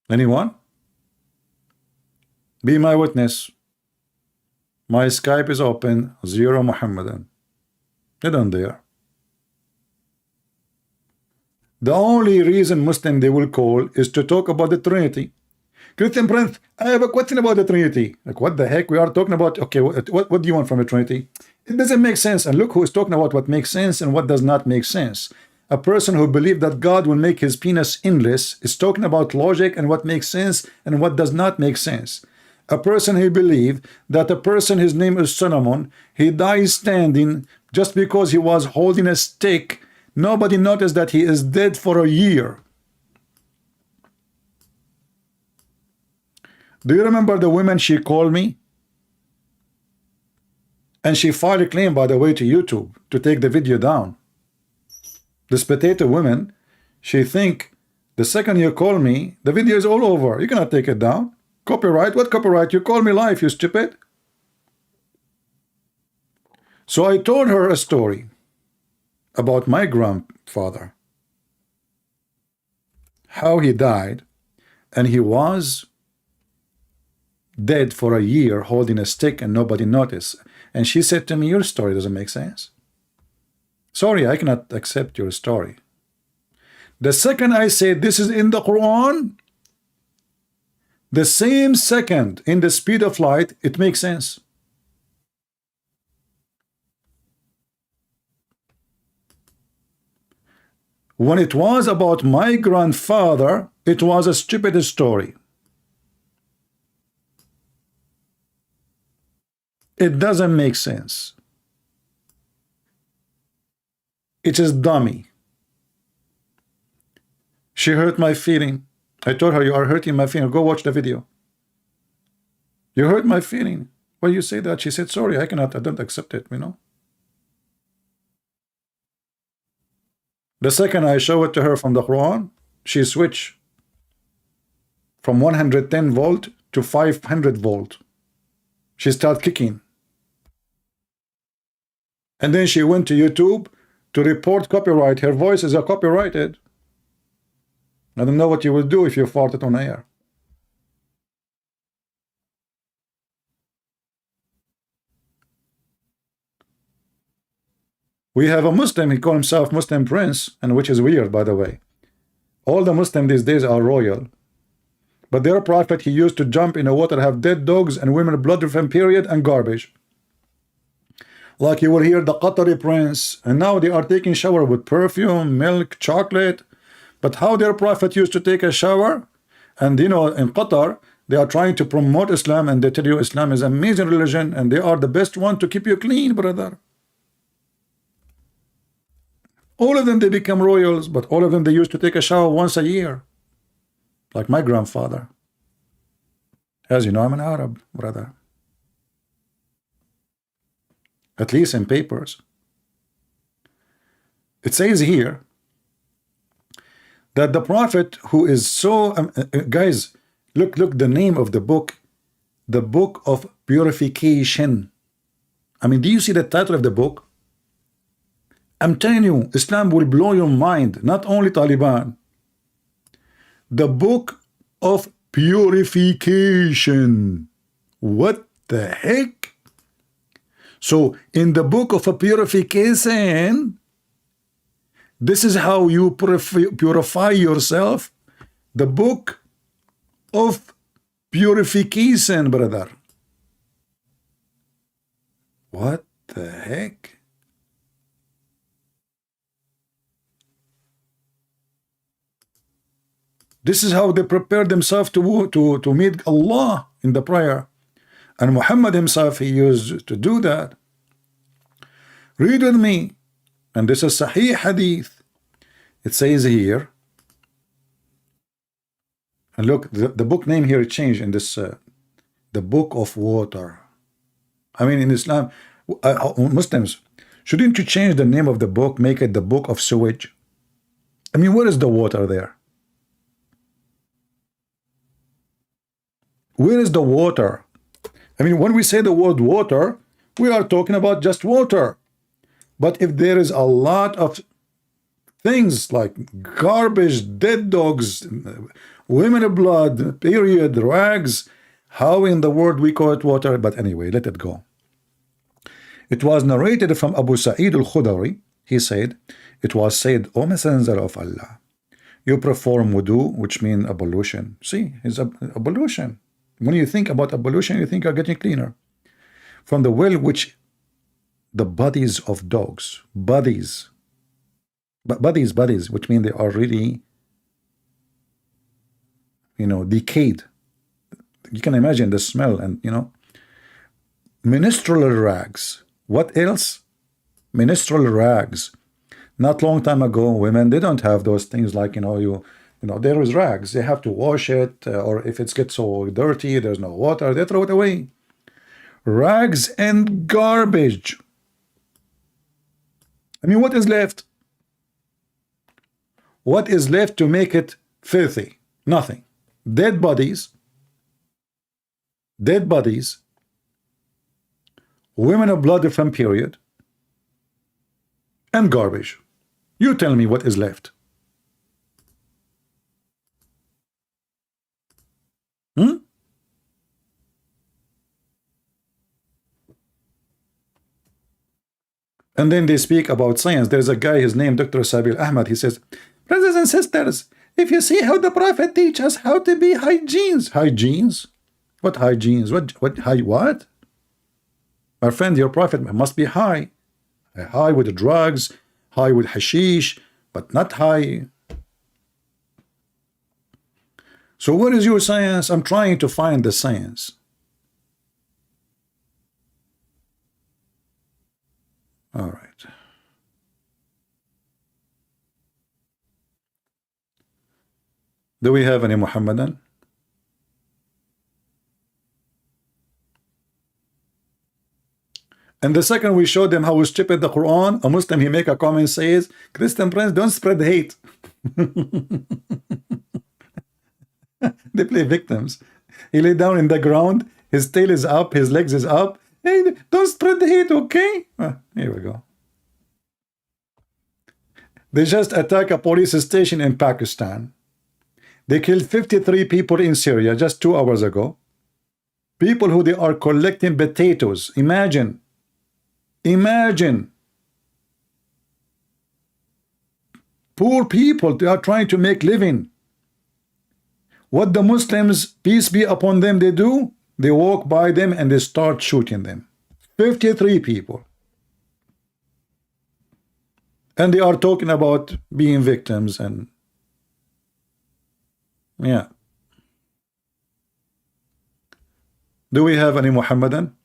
Anyone? Be my witness. My Skype is open. 0 Muhammadan. Get on there. The only reason Muslim they will call is to talk about the Trinity. Christian Prince, I have a question about the Trinity. Like, what the heck? We are talking about, okay, what do you want from the Trinity? It doesn't make sense. And look who is talking about what makes sense and what does not make sense. A person who believes that God will make his penis endless is talking about logic and what makes sense and what does not make sense. A person who believes that a person, his name is Solomon, he dies standing just because he was holding a stick. Nobody noticed that he is dead for a year. Do you remember the woman she called me? And she filed a claim, by the way, to YouTube to take the video down. This potato woman, she think the second you call me, the video is all over. You cannot take it down. Copyright? What copyright? You call me live, you stupid. So I told her a story about my grandfather, how he died, and he was dead for a year holding a stick and nobody noticed. And she said to me, your story doesn't make sense. Sorry, I cannot accept your story. The second I say this is in the Quran, the same second, in the speed of light, it makes sense. When it was about my grandfather, it was a stupid story. It doesn't make sense. It is dummy. She hurt my feeling. I told her, you are hurting my feeling. Go watch the video. You hurt my feeling. Why you say that? She said, sorry, I don't accept it, you know. The second I show it to her from the Quran, she switched from 110 volt to 500 volt. She started kicking. And then she went to YouTube to report copyright. Her voice is copyrighted. I don't know what you will do if you farted on air. We have a Muslim, he calls himself Muslim Prince, and which is weird, by the way. All the Muslims these days are royal. But their prophet, he used to jump in the water, have dead dogs and women blood from period and garbage. Like you will hear the Qatari prince, and now they are taking shower with perfume, milk, chocolate. But how their prophet used to take a shower? And you know, in Qatar, they are trying to promote Islam, and they tell you Islam is an amazing religion, and they are the best one to keep you clean, brother. All of them, they become royals, but all of them, they used to take a shower once a year. Like my grandfather. As you know, I'm an Arab, brother. At least in papers. It says here that the prophet who is so... guys, look the name of the book of purification. I mean, do you see the title of the book? I'm telling you, Islam will blow your mind, not only Taliban. The book of purification. What the heck? So, in the book of purification, this is how you purify yourself. The book of purification, brother. What the heck? This is how they prepare themselves to meet Allah in the prayer. And Muhammad himself, he used to do that. Read with me. And this is Sahih Hadith. It says here, and look, the book name here changed in this, the book of water. I mean, in Islam, Muslims, shouldn't you change the name of the book, make it the book of sewage? I mean, where is the water there? Where is the water? I mean, when we say the word water, we are talking about just water. But if there is a lot of things like garbage, dead dogs, women blood, period, rags, how in the world we call it water? But anyway, let it go. It was narrated from Abu Sa'id al-Khudri. He said, it was said, O Messenger of Allah, you perform wudu, which means ablution. See, it's ablution. When you think about ablution, you think you're getting cleaner. From the well which the bodies of dogs, bodies, which mean they are really, you know, decayed. You can imagine the smell and, you know, menstrual rags. What else? Menstrual rags. Not long time ago, women, they don't have those things like, you know, there is rags. They have to wash it, or if it gets so dirty, there's no water, they throw it away. Rags and garbage. I mean, what is left? What is left to make it filthy? Nothing. Dead bodies, women of blood from period, and garbage. You tell me what is left. And then they speak about science. There's a guy, his name Dr. Sabil Ahmed. He says, brothers and sisters, if you see how the Prophet teaches us how to be hygienes. Hygienes? What hygienes? What? My friend, your Prophet must be high. High with drugs, high with hashish, but not high. So what is your science? I'm trying to find the science. All right. Do we have any Muhammadan? And the second we show them how stupid the Quran, a Muslim, he make a comment, says, Christian Prince, don't spread hate. They play victims. He lay down in the ground, His tail is up, his legs is up. Hey, don't spread the hate, okay? Here we go. They just attacked a police station in Pakistan. They killed 53 people in Syria just 2 hours ago. People who they are collecting potatoes. Imagine. Imagine. Poor people, they are trying to make living. What the Muslims, peace be upon them, they do? They walk by them and they start shooting them. 53 people. And they are talking about being victims and yeah. Do we have any Muhammadan?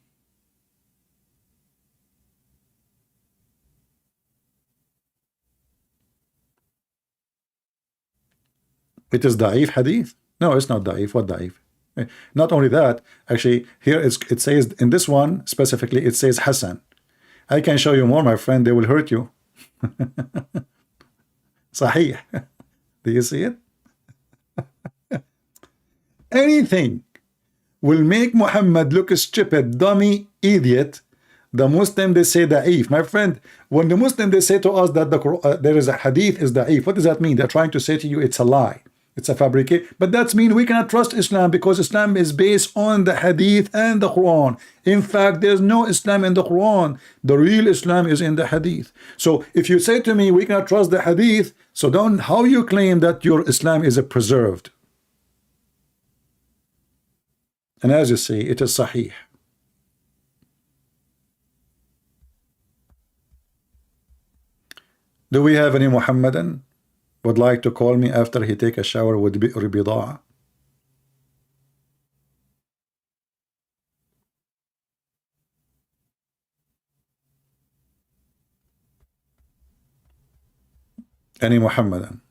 It is da'if hadith. No, it's not da'if. What da'if? Not only that, actually, here it says in this one specifically, it says Hassan. I can show you more, my friend. They will hurt you. Sahih. Do you see it? Anything will make Muhammad look stupid, dummy, idiot. The Muslim, they say da'if. My friend, when the Muslim, they say to us that there is a hadith is da'if, what does that mean? They're trying to say to you it's a lie. It's a fabricate. But that means we cannot trust Islam because Islam is based on the hadith and the Quran. In fact, there's no Islam in the Quran. The real Islam is in the hadith. So if you say to me we cannot trust the hadith, so don't, how you claim that your Islam is preserved? And as you see, it is sahih. Do we have any Muhammadan would like to call me after he take a shower with bida'a? Any Muhammadan?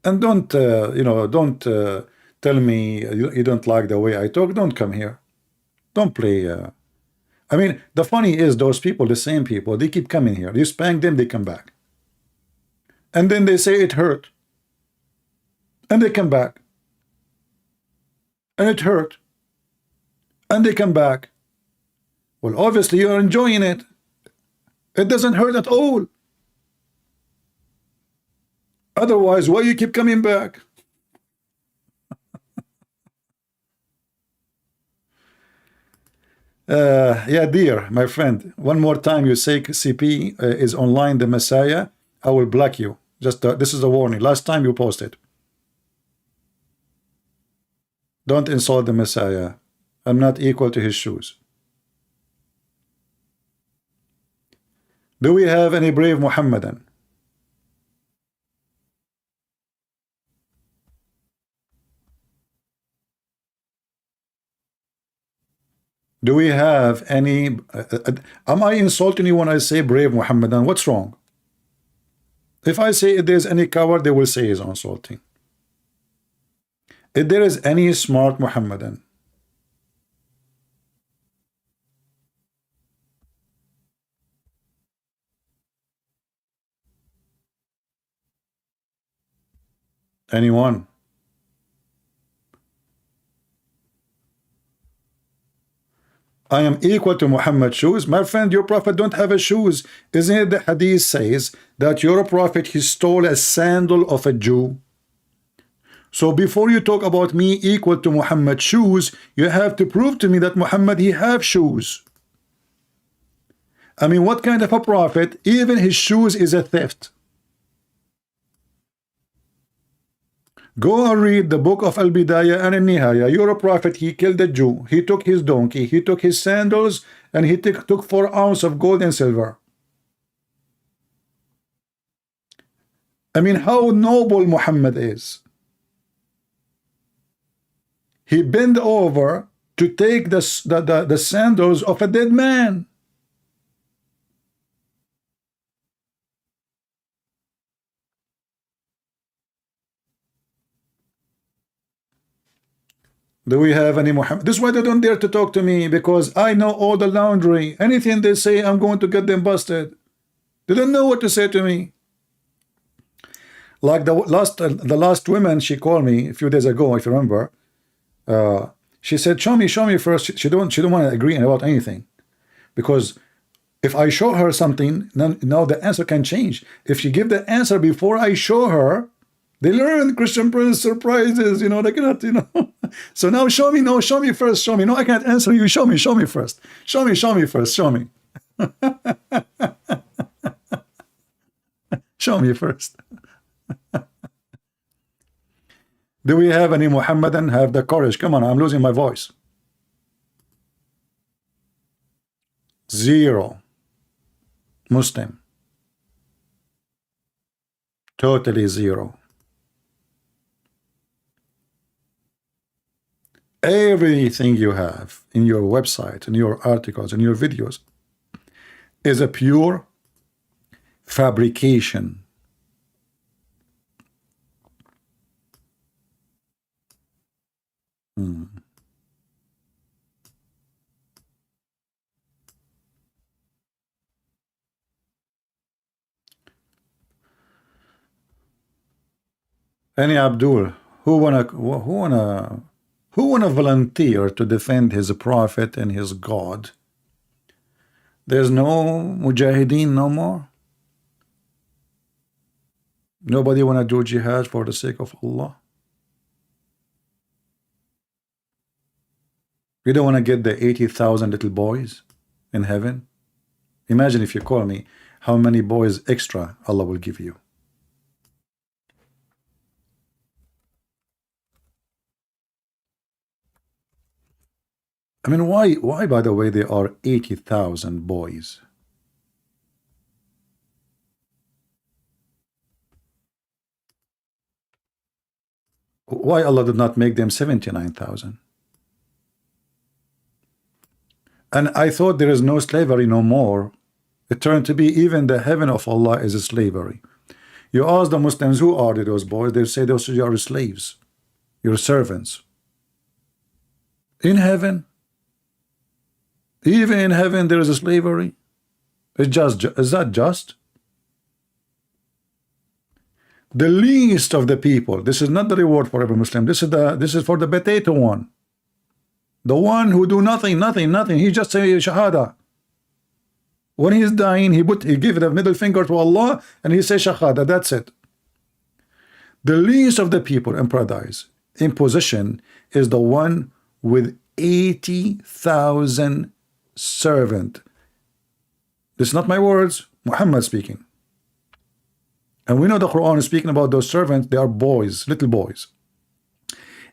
And don't don't tell me you don't like the way I talk. Don't come here. Don't play. I mean, the funny is those people, the same people, they keep coming here. You spank them, they come back. And then they say it hurt. And they come back. And it hurt. And they come back. Well, obviously you're enjoying it. It doesn't hurt at all. Otherwise, why you keep coming back? Yeah, dear, my friend, one more time you say CP is online, the Messiah, I will block you. Just this is a warning. Last time you posted. Don't insult the Messiah. I'm not equal to his shoes. Do we have any brave Muhammadan? Do we have any am I insulting you when I say brave Muhammadan? What's wrong? If I say if there's any coward, they will say is insulting. If there is any smart Muhammadan, anyone? I am equal to Muhammad's shoes. My friend, your prophet don't have a shoes. Isn't it the hadith says that your prophet, he stole a sandal of a Jew? So before you talk about me equal to Muhammad's shoes, you have to prove to me that Muhammad, he have shoes. I mean, what kind of a prophet, even his shoes is a theft? Go and read the book of Al-Bidayah and Al-Nihaya. You're a prophet, he killed a Jew. He took his donkey, he took his sandals, and he took 4 ounces of gold and silver. I mean, how noble Muhammad is. He bent over to take the sandals of a dead man. Do we have any Muhammad? This is why they don't dare to talk to me, because I know all the laundry. Anything they say, I'm going to get them busted. They don't know what to say to me. Like the last woman, she called me a few days ago, if you remember. She said, show me first. She don't want to agree about anything, because if I show her something, now the answer can change. If she give the answer before I show her, they learn Christian Prince surprises, you know, they cannot, you know. So now show me, no, show me first, show me. No, I can't answer you, show me first. Show me first, show me. Show me first. Do we have any Muhammadan have the courage? Come on, I'm losing my voice. Zero. Muslim. Totally zero. Everything you have in your website, in your articles, in your videos is a pure fabrication. Any Abdul, who wanna volunteer to defend his prophet and his God? There's no mujahideen no more. Nobody wanna do jihad for the sake of Allah. You don't wanna get the 80,000 little boys in heaven. Imagine if you call me, how many boys extra Allah will give you. I mean, why, by the way, there are 80,000 boys? Why Allah did not make them 79,000? And I thought there is no slavery no more. It turned to be even the heaven of Allah is a slavery. You ask the Muslims, who are those boys? They say those are slaves, your servants. In heaven, even in heaven, there is a slavery. Is that just? The least of the people. This is not the reward for every Muslim. This is for the potato one. The one who do nothing. He just say shahada. When he's dying, he give the middle finger to Allah and he say shahada. That's it. The least of the people in paradise in position is the one with 80,000 servant. This is not my words, Muhammad speaking. And we know the Quran is speaking about those servants. They are boys, little boys.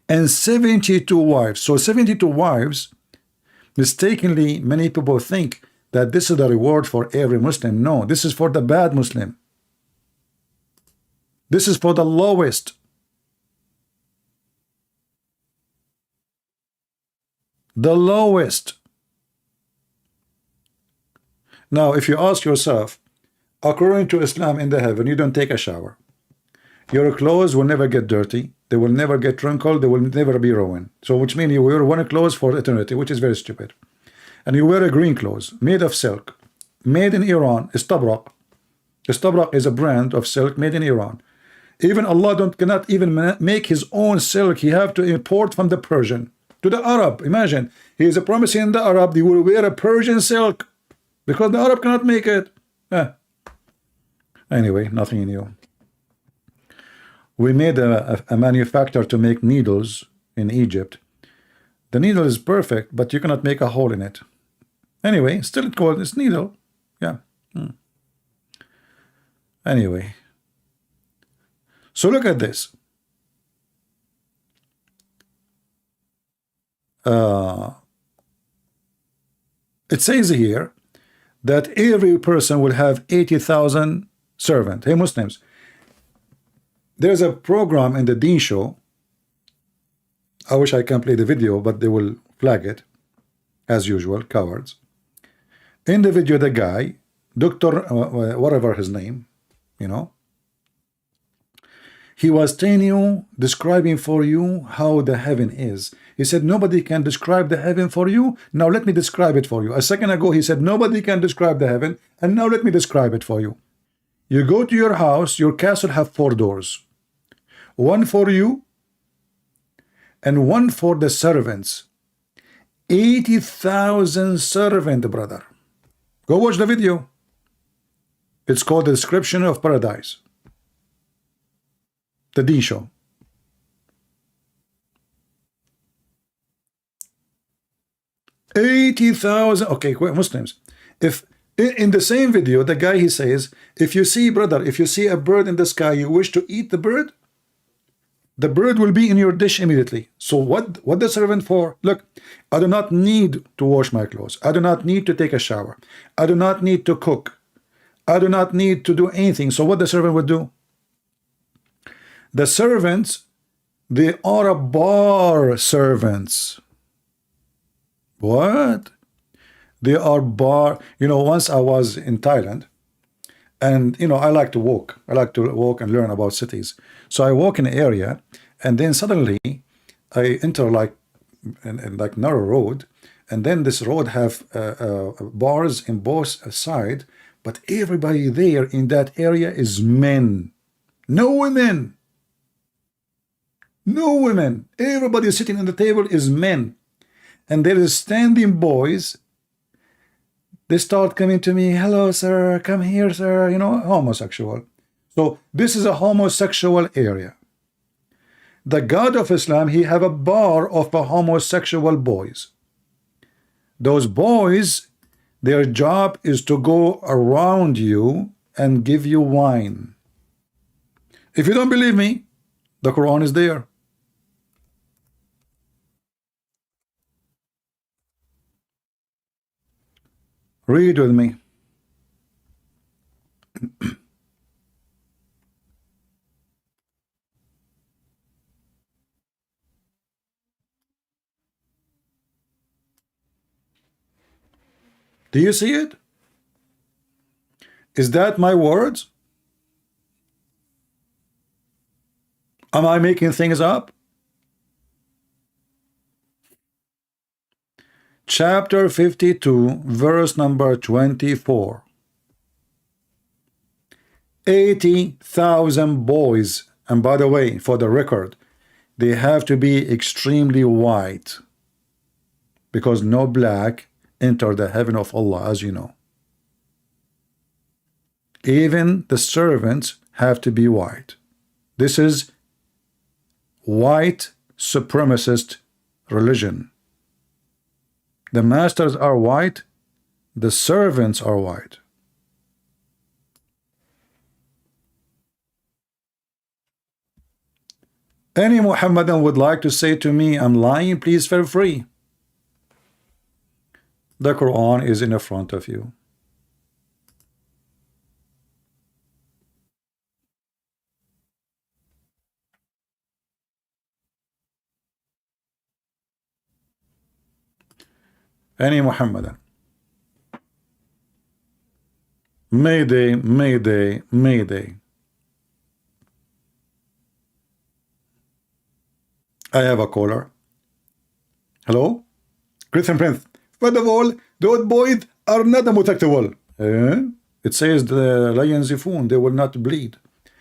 And 72 wives. So 72 wives, mistakenly, many people think that this is the reward for every Muslim. No, this is for the bad Muslim. This is for the lowest. The lowest. Now, if you ask yourself, according to Islam in the heaven, you don't take a shower. Your clothes will never get dirty. They will never get wrinkled. They will never be ruined. So which means you wear one clothes for eternity, which is very stupid. And you wear a green clothes made of silk, made in Iran, Istabrak. Istabrak is a brand of silk made in Iran. Even Allah cannot even make his own silk. He have to import from the Persian to the Arab. Imagine, he is promising the Arab they will wear a Persian silk because the Arab cannot make it. Anyway, nothing new. We made a manufacturer to make needles in Egypt. The needle is perfect, but you cannot make a hole in it. Anyway, still it's called this needle. Yeah. Anyway. So look at this. It says here that every person will have 80,000 servants. Hey, Muslims. There's a program in the Deen show. I wish I can play the video, but they will flag it. As usual, cowards. In the video, the guy, Dr. Whatever his name, you know, He was telling you, describing for you how the heaven is. He said, nobody can describe the heaven for you. Now let me describe it for you. A second ago, he said, nobody can describe the heaven. And now let me describe it for you. You go to your house, your castle have 4 doors. One for you and one for the servants. 80,000 servant, brother. Go watch the video. It's called The Description of Paradise. The D show. 80,000. Okay, Muslims. If in the same video, the guy, he says, if you see, brother, if you see a bird in the sky, you wish to eat the bird will be in your dish immediately. So what the servant for? Look, I do not need to wash my clothes. I do not need to take a shower. I do not need to cook. I do not need to do anything. So what the servant would do? The servants, they are a bar servants. What? They are bar. You know, once I was in Thailand, and you know, I like to walk. I like to walk and learn about cities. So I walk in an area, and then suddenly I enter like in like narrow road, and then this road have bars in both sides, but everybody there in that area is men, no women. No women. Everybody sitting at the table is men. And there is standing boys. They start coming to me, hello, sir, come here, sir, you know, homosexual. So this is a homosexual area. The God of Islam, he have a bar of the homosexual boys. Those boys, their job is to go around you and give you wine. If you don't believe me, the Quran is there. Read with me. Do you see it? Is that my words? Am I making things up? Chapter 52, verse number 24. 80,000 boys, and by the way, for the record, they have to be extremely white, because no black enter the heaven of Allah, as you know. Even the servants have to be white. This is white supremacist religion. The masters are white, the servants are white. Any Muhammadan would like to say to me, I'm lying, please feel free. The Quran is in the front of you. Any Muhammadan. Mayday, mayday, mayday. I have a caller. Hello? Christian Prince. First of all, those boys are not homosexual. It says the lions phone, they will not bleed.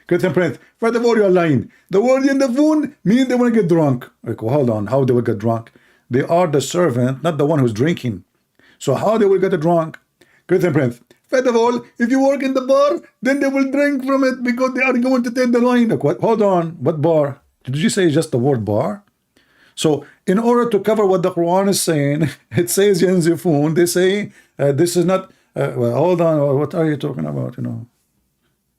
Christian Prince, first of all, you're lying. The word in the phone means they will get drunk. Like, well, hold on, how they will get drunk? They are the servant, not the one who's drinking. So how they will get drunk? Christian Prince, first of all, if you work in the bar, then they will drink from it because they are going to take the wine. Like, what? Hold on, what bar? Did you say just the word bar? So in order to cover what the Quran is saying, it says Yanzifun, they say this is not, well, hold on, what are you talking about, you know?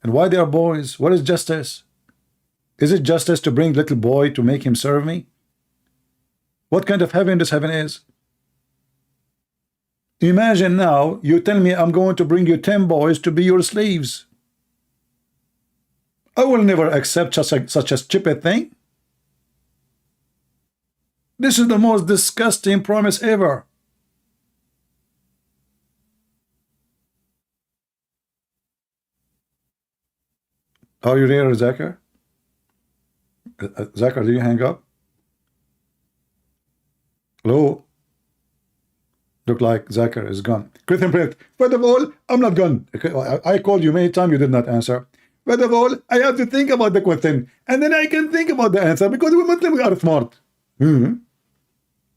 And why they are boys? What is justice? Is it justice to bring little boy to make him serve me? What kind of heaven this heaven is? Imagine now, you tell me I'm going to bring you 10 boys to be your slaves. I will never accept such a stupid thing. This is the most disgusting promise ever. Are you there, Zakir? Zachar, did you hang up? Hello? Look like Zachar is gone. Christian Prince, first of all, I'm not gone. Okay, I called you many times, you did not answer. First of all, I have to think about the question, and then I can think about the answer, because we Muslims are smart.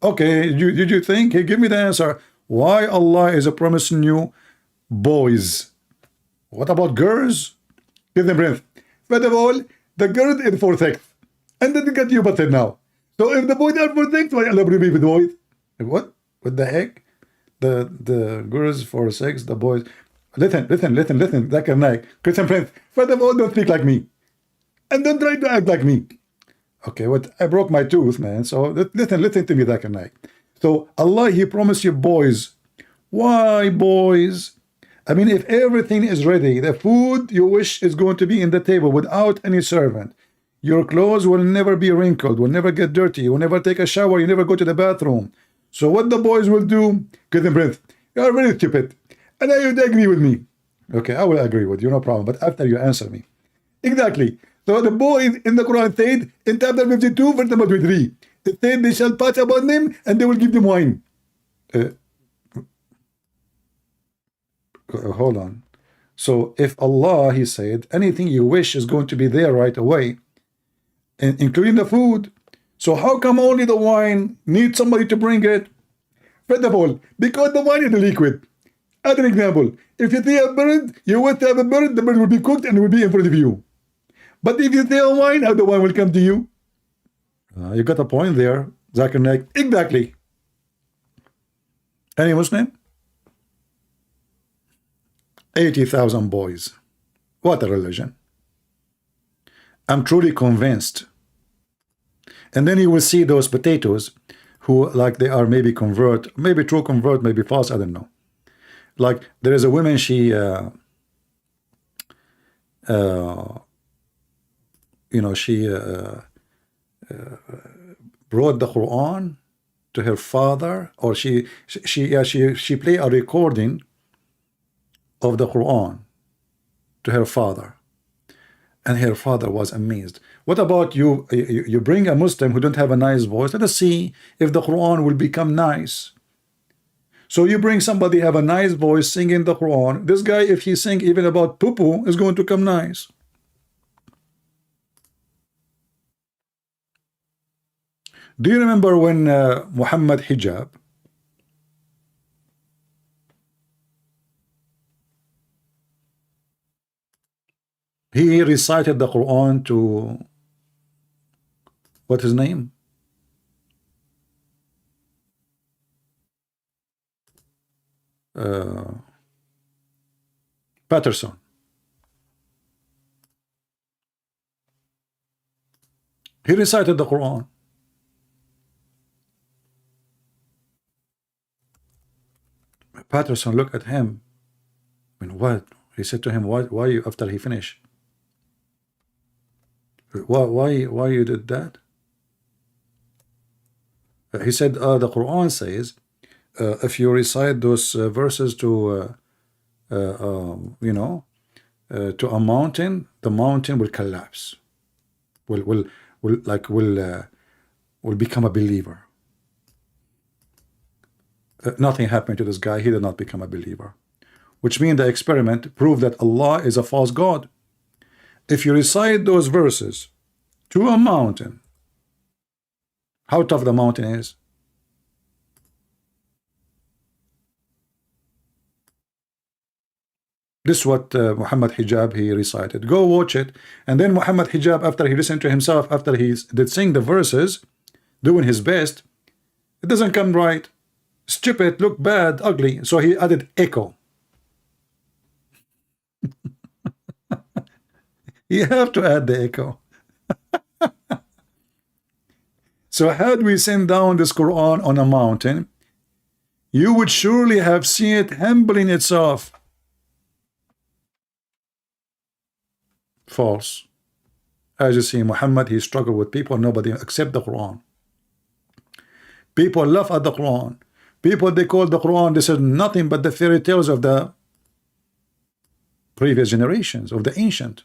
Okay, did you think? Hey, give me the answer. Why Allah is promising you boys? What about girls? Christian Prince, first of all, the girls is for sex, and then get you busted now. So if the boys are for sex, why Allah bring me with boys? What? What the heck? The girls for sex, the boys. Listen, Zakir Naik, Christian Prince, first of all, don't speak like me. And don't try to act like me. Okay, what? I broke my tooth, man. So listen to me, Zakir Naik. So Allah, He promised you boys. Why boys? I mean, if everything is ready, the food you wish is going to be in the table without any servant. Your clothes will never be wrinkled, will never get dirty, you will never take a shower, you never go to the bathroom. So what the boys will do, Christian Prince, you are very stupid. And I would agree with me. Okay, I will agree with you, no problem. But after you answer me. Exactly. So the boys in the Quran said, in chapter 52, verse number 23, it said they shall pass upon them and they will give them wine. Hold on. So if Allah, He said, anything you wish is going to be there right away, including the food, so how come only the wine needs somebody to bring it? First of all, because the wine is a liquid. As an example, if you see a bird, you want to have a bird, the bird will be cooked and it will be in front of you. But if you see a wine, how the wine will come to you? You got a point there, Zakir Naik. Exactly. Any Muslim? 80,000 boys. What a religion. I'm truly convinced. And then you will see those potatoes who, like, they are maybe convert, maybe true convert, maybe false, I don't know. Like, there is a woman, she you know, she brought the Quran to her father, or she played a recording of the Quran to her father, and her father was amazed. What about you? You bring a Muslim who don't have a nice voice. Let us see if the Quran will become nice. So you bring somebody have a nice voice singing the Quran. This guy, if he sing even about poo-poo, is going to come nice. Do you remember when Muhammad Hijab, he recited the Quran to, what's his name? Patterson. He recited the Quran. Patterson looked at him. I mean, what? He said to him, why you, after he finished? Why you did that? He said, the Quran says, if you recite those verses to, you know, to a mountain, the mountain will collapse. Will become a believer. Nothing happened to this guy. He did not become a believer. Which means the experiment proved that Allah is a false God. If you recite those verses to a mountain, how tough the mountain is. This is what Muhammad Hijab, he recited. Go watch it. And then Muhammad Hijab, after he listened to himself, after he did sing the verses, doing his best, it doesn't come right. Stupid, look bad, ugly. So he added echo. You have to add the echo. So had we sent down this Quran on a mountain, you would surely have seen it humbling itself. False. As you see, Muhammad, he struggled with people, nobody accept the Quran. People laugh at the Quran. People, they call the Quran, this is nothing but the fairy tales of the previous generations, of the ancient.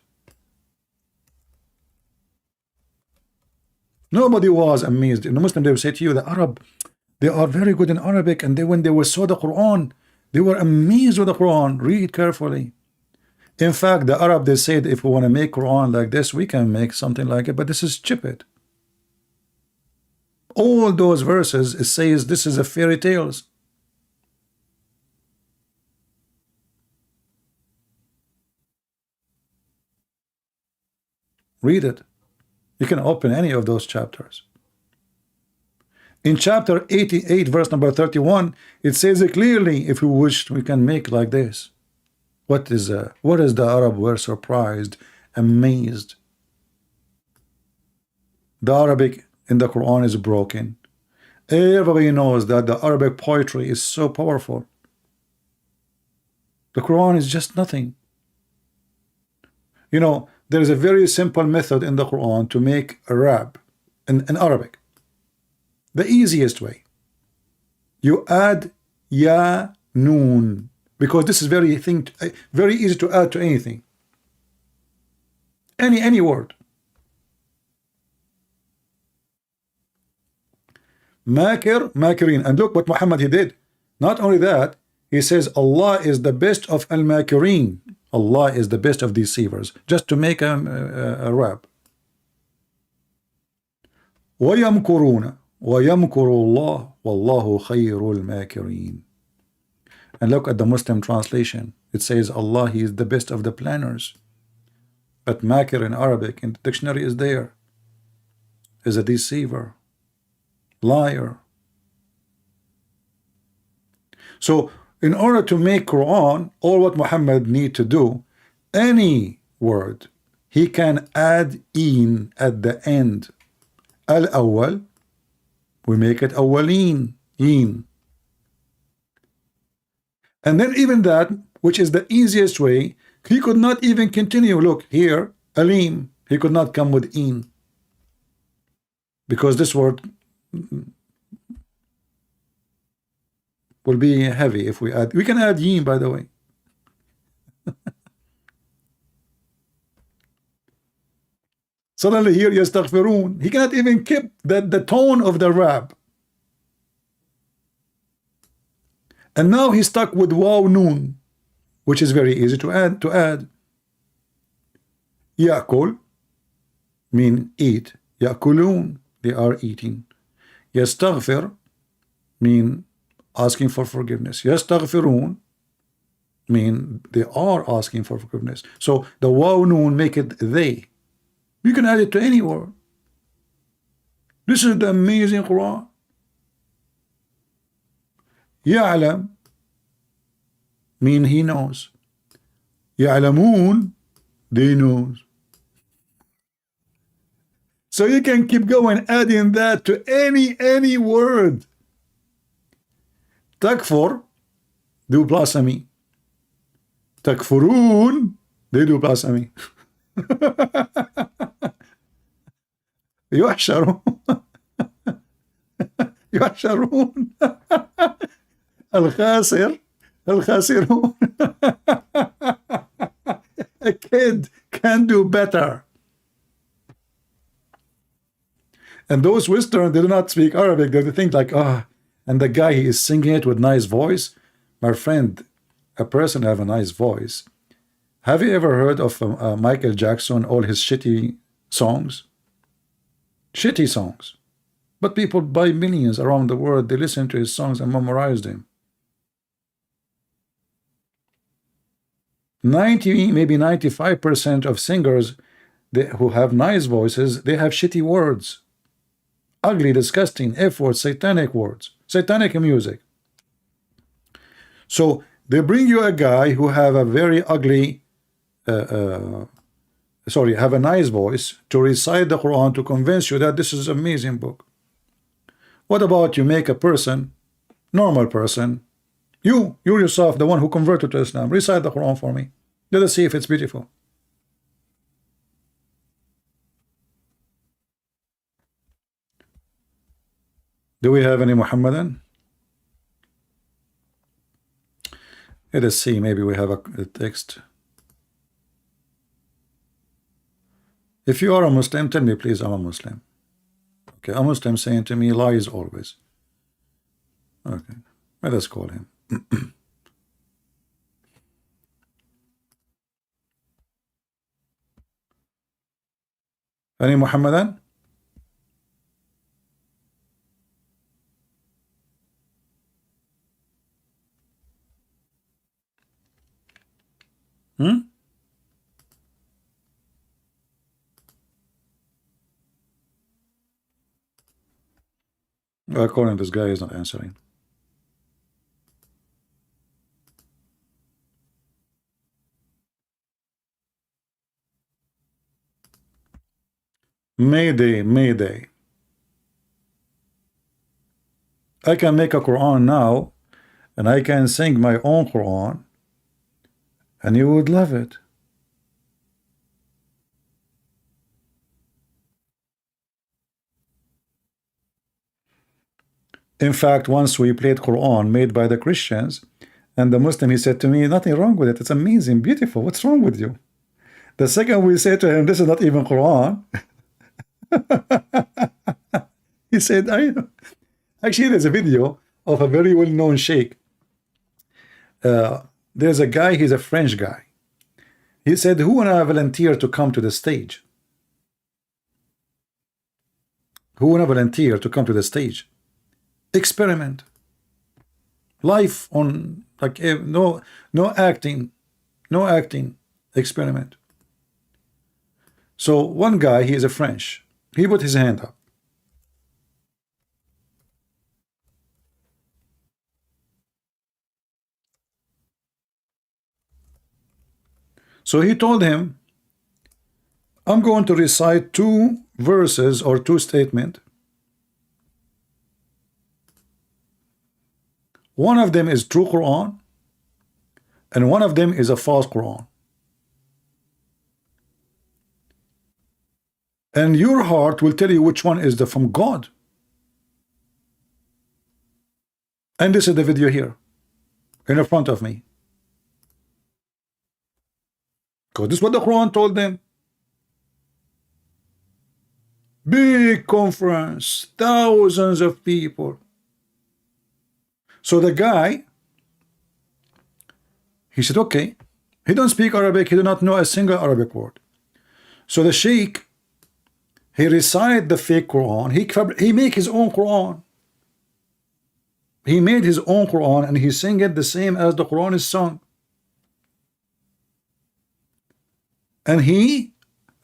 Nobody was amazed. In the Muslim, they will say to you, the Arab, they are very good in Arabic, and when they saw the Quran, they were amazed with the Quran. Read carefully. In fact, the Arab, they said, if we want to make Quran like this, we can make something like it, but this is stupid. All those verses, it says this is a fairy tales. Read it. You can open any of those chapters. In chapter 88, verse number 31, it says it clearly, if we wish, we can make like this. What is the Arab were surprised, amazed. The Arabic in the Quran is broken. Everybody knows that the Arabic poetry is so powerful. The Quran is just nothing. You know, there is a very simple method in the Quran to make a rap in Arabic. The easiest way. You add ya noon, because this is very easy to add to anything. Any word. Makir, makirin. And look what Muhammad he did. Not only that, he says Allah is the best of al-makirin. Allah is the best of deceivers. Just to make a rap. وَيَمْكُرُونَ وَيَمْكُرُ اللَّهُ وَاللَّهُ خَيْرُ الْمَاكِرِينَ. And look at the Muslim translation. It says Allah, he is the best of the planners. But makir in Arabic in the dictionary is there. Is a deceiver. Liar. So in order to make Quran, all what Muhammad need to do, any word, he can add in at the end. Al-awwal, we make it awwalin, in. And then even that, which is the easiest way, he could not even continue. Look here, alim, he could not come with in. Because this word will be heavy if we add. We can add yin, by the way. Suddenly here, yastaghfirun. He cannot even keep the tone of the rap. And now he's stuck with waw noon, which is very easy to add. Ya'kul mean eat. Ya'kulun, they are eating. Yastaghfir mean asking for forgiveness. Yastaghfirun mean they are asking for forgiveness. So the waw noon make it they. You can add it to any word. This is the amazing Quran. Ya'lam mean he knows. Ya'lamun, they knows. So you can keep going, adding that to any word. Takfur, do blasphemy. Takfurun, they do blasphemy. يحشرون يحشرون الخاسرون. A kid can do better. And those Western, they do not speak Arabic. They think like, and the guy, he is singing it with nice voice. My friend, a person have a nice voice. Have you ever heard of Michael Jackson, all his shitty songs? Shitty songs. But people buy millions around the world, they listen to his songs and memorize them. 90, maybe 95% of singers who have nice voices, they have shitty words. Ugly, disgusting, F-words, satanic words, satanic music. So they bring you a guy who have a very ugly, have a nice voice to recite the Quran to convince you that this is an amazing book. What about you make a person, normal person, you yourself, the one who converted to Islam, recite the Quran for me. Let us see if it's beautiful. Do we have any Muhammadan? Let us see, maybe we have a text. If you are a Muslim, tell me please I'm a Muslim. Okay, a Muslim saying to me lies always. Okay, let us call him. Any Muhammadan? Hmm? According this guy is not answering. Mayday, Mayday. I can make a Quran now, and I can sing my own Quran, and you would love it. In fact, once we played Quran made by the Christians, and the Muslim, he said to me, nothing wrong with it. It's amazing, beautiful. What's wrong with you? The second we say to him, this is not even Quran. He said, actually, there's a video of a very well-known sheikh. There's a guy, he's a French guy. He said, who wanna volunteer to come to the stage? Who wanna volunteer to come to the stage? Experiment. Life on, like, no acting. No acting. Experiment. So one guy, he is a French. He put his hand up. So he told him, I'm going to recite 2 verses or 2 statements. One of them is true Quran, and one of them is a false Quran. And your heart will tell you which one is from God. And this is the video here, in front of me. Because this is what the Quran told them. Big conference, thousands of people. So the guy, he said, okay. He don't speak Arabic. He do not know a single Arabic word. So the sheikh, he recite the fake Quran. He make his own Quran. He made his own Quran and he sing it the same as the Quran is sung. And he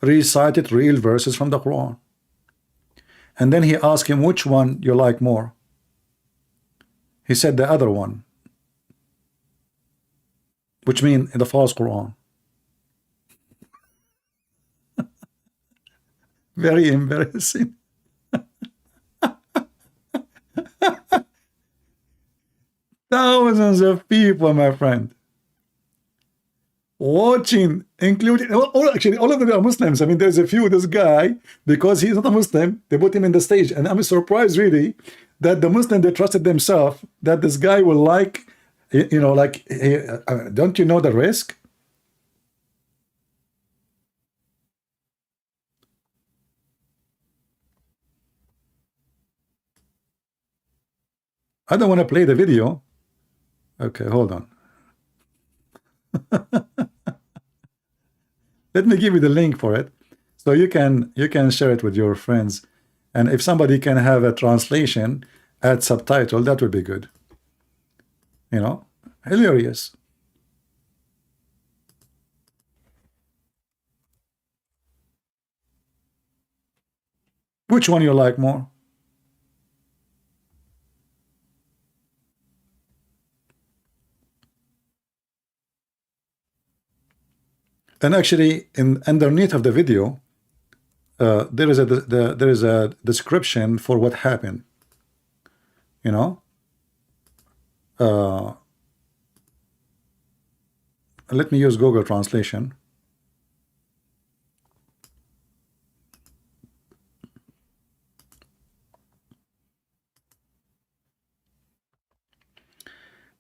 recited real verses from the Quran. And then he asked him, which one you like more? He said the other one, which means the false Quran. Very embarrassing. Thousands of people, my friend, watching, including, actually all of them are Muslims. I mean, there's a few, this guy, because he's not a Muslim, they put him in the stage. And I'm surprised really that the Muslim, they trusted themselves that this guy will like, you know, like, don't you know the risk? I don't want to play the video. Okay, hold on. Let me give you the link for it, so you can share it with your friends, and if somebody can have a translation, add subtitle, that would be good. You know, hilarious. Which one you like more? And actually, underneath of the video, there is a description for what happened. You know, let me use Google Translation.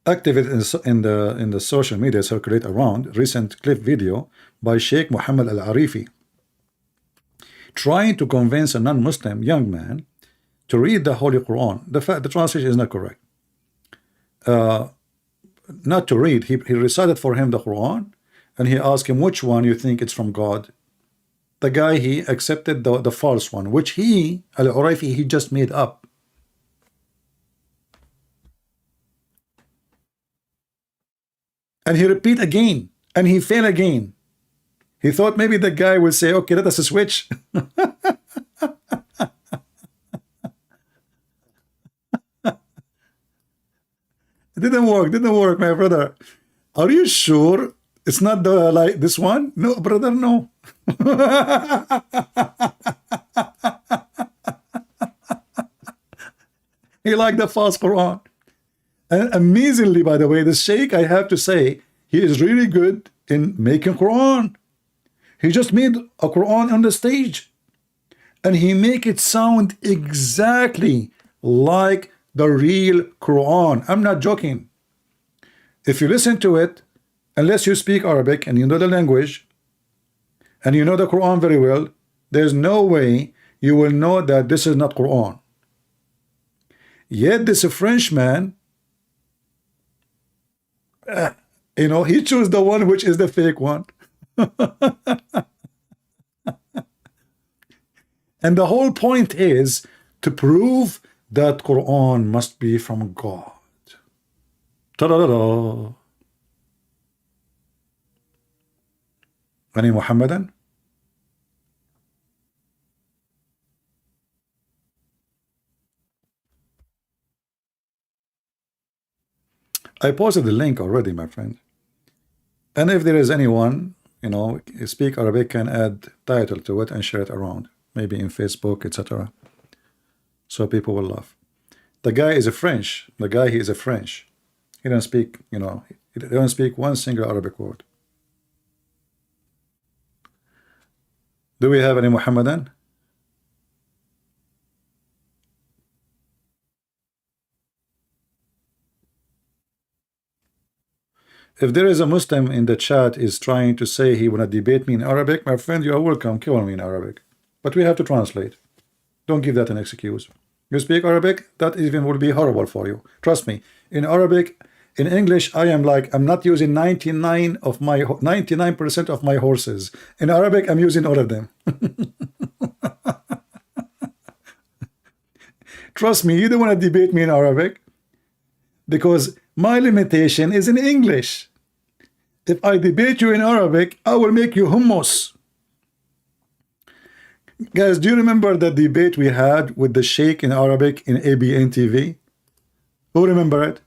Activities in the social media circulate around recent clip video by Sheikh Muhammad Al-Arifi trying to convince a non-Muslim young man to read the Holy Quran. The translation is not correct. Not to read. He recited for him the Quran, and he asked him which one you think it's from God. The guy, he accepted the false one, which he, Al-Urayfi, he just made up. And he repeat again, and he failed again. He thought maybe the guy will say, okay, let us switch. It didn't work, my brother. Are you sure it's not the like this one? No, brother, no. He liked the false Quran. And amazingly, by the way, the Sheikh, I have to say, he is really good in making Quran. He just made a Quran on the stage, and he make it sound exactly like the real Quran. I'm not joking. If you listen to it, unless you speak Arabic and you know the language and you know the Quran very well, there's no way you will know that this is not Quran. Yet this Frenchman, you know, he chose the one which is the fake one. And the whole point is to prove that Quran must be from God. Ta-da-da-da. Any Muhammadan? I posted the link already, my friend. And if there is anyone, you know, speak Arabic, can add title to it and share it around, maybe in Facebook, etc. So people will laugh. The guy is a French. The guy, he is a French. He doesn't speak, you know, he doesn't speak one single Arabic word. Do we have any Muhammadan? If there is a Muslim in the chat is trying to say he wanna debate me in Arabic, my friend, you are welcome, kill me in Arabic. But we have to translate. Don't give that an excuse. You speak Arabic, that even will be horrible for you. Trust me. In Arabic, in English, I'm not using 99% of my horses. In Arabic, I'm using all of them. Trust me, you don't want to debate me in Arabic, because my limitation is in English. If I debate you in Arabic, I will make you hummus. Guys, do you remember the debate we had with the Sheikh in Arabic in ABN TV? Who remember it?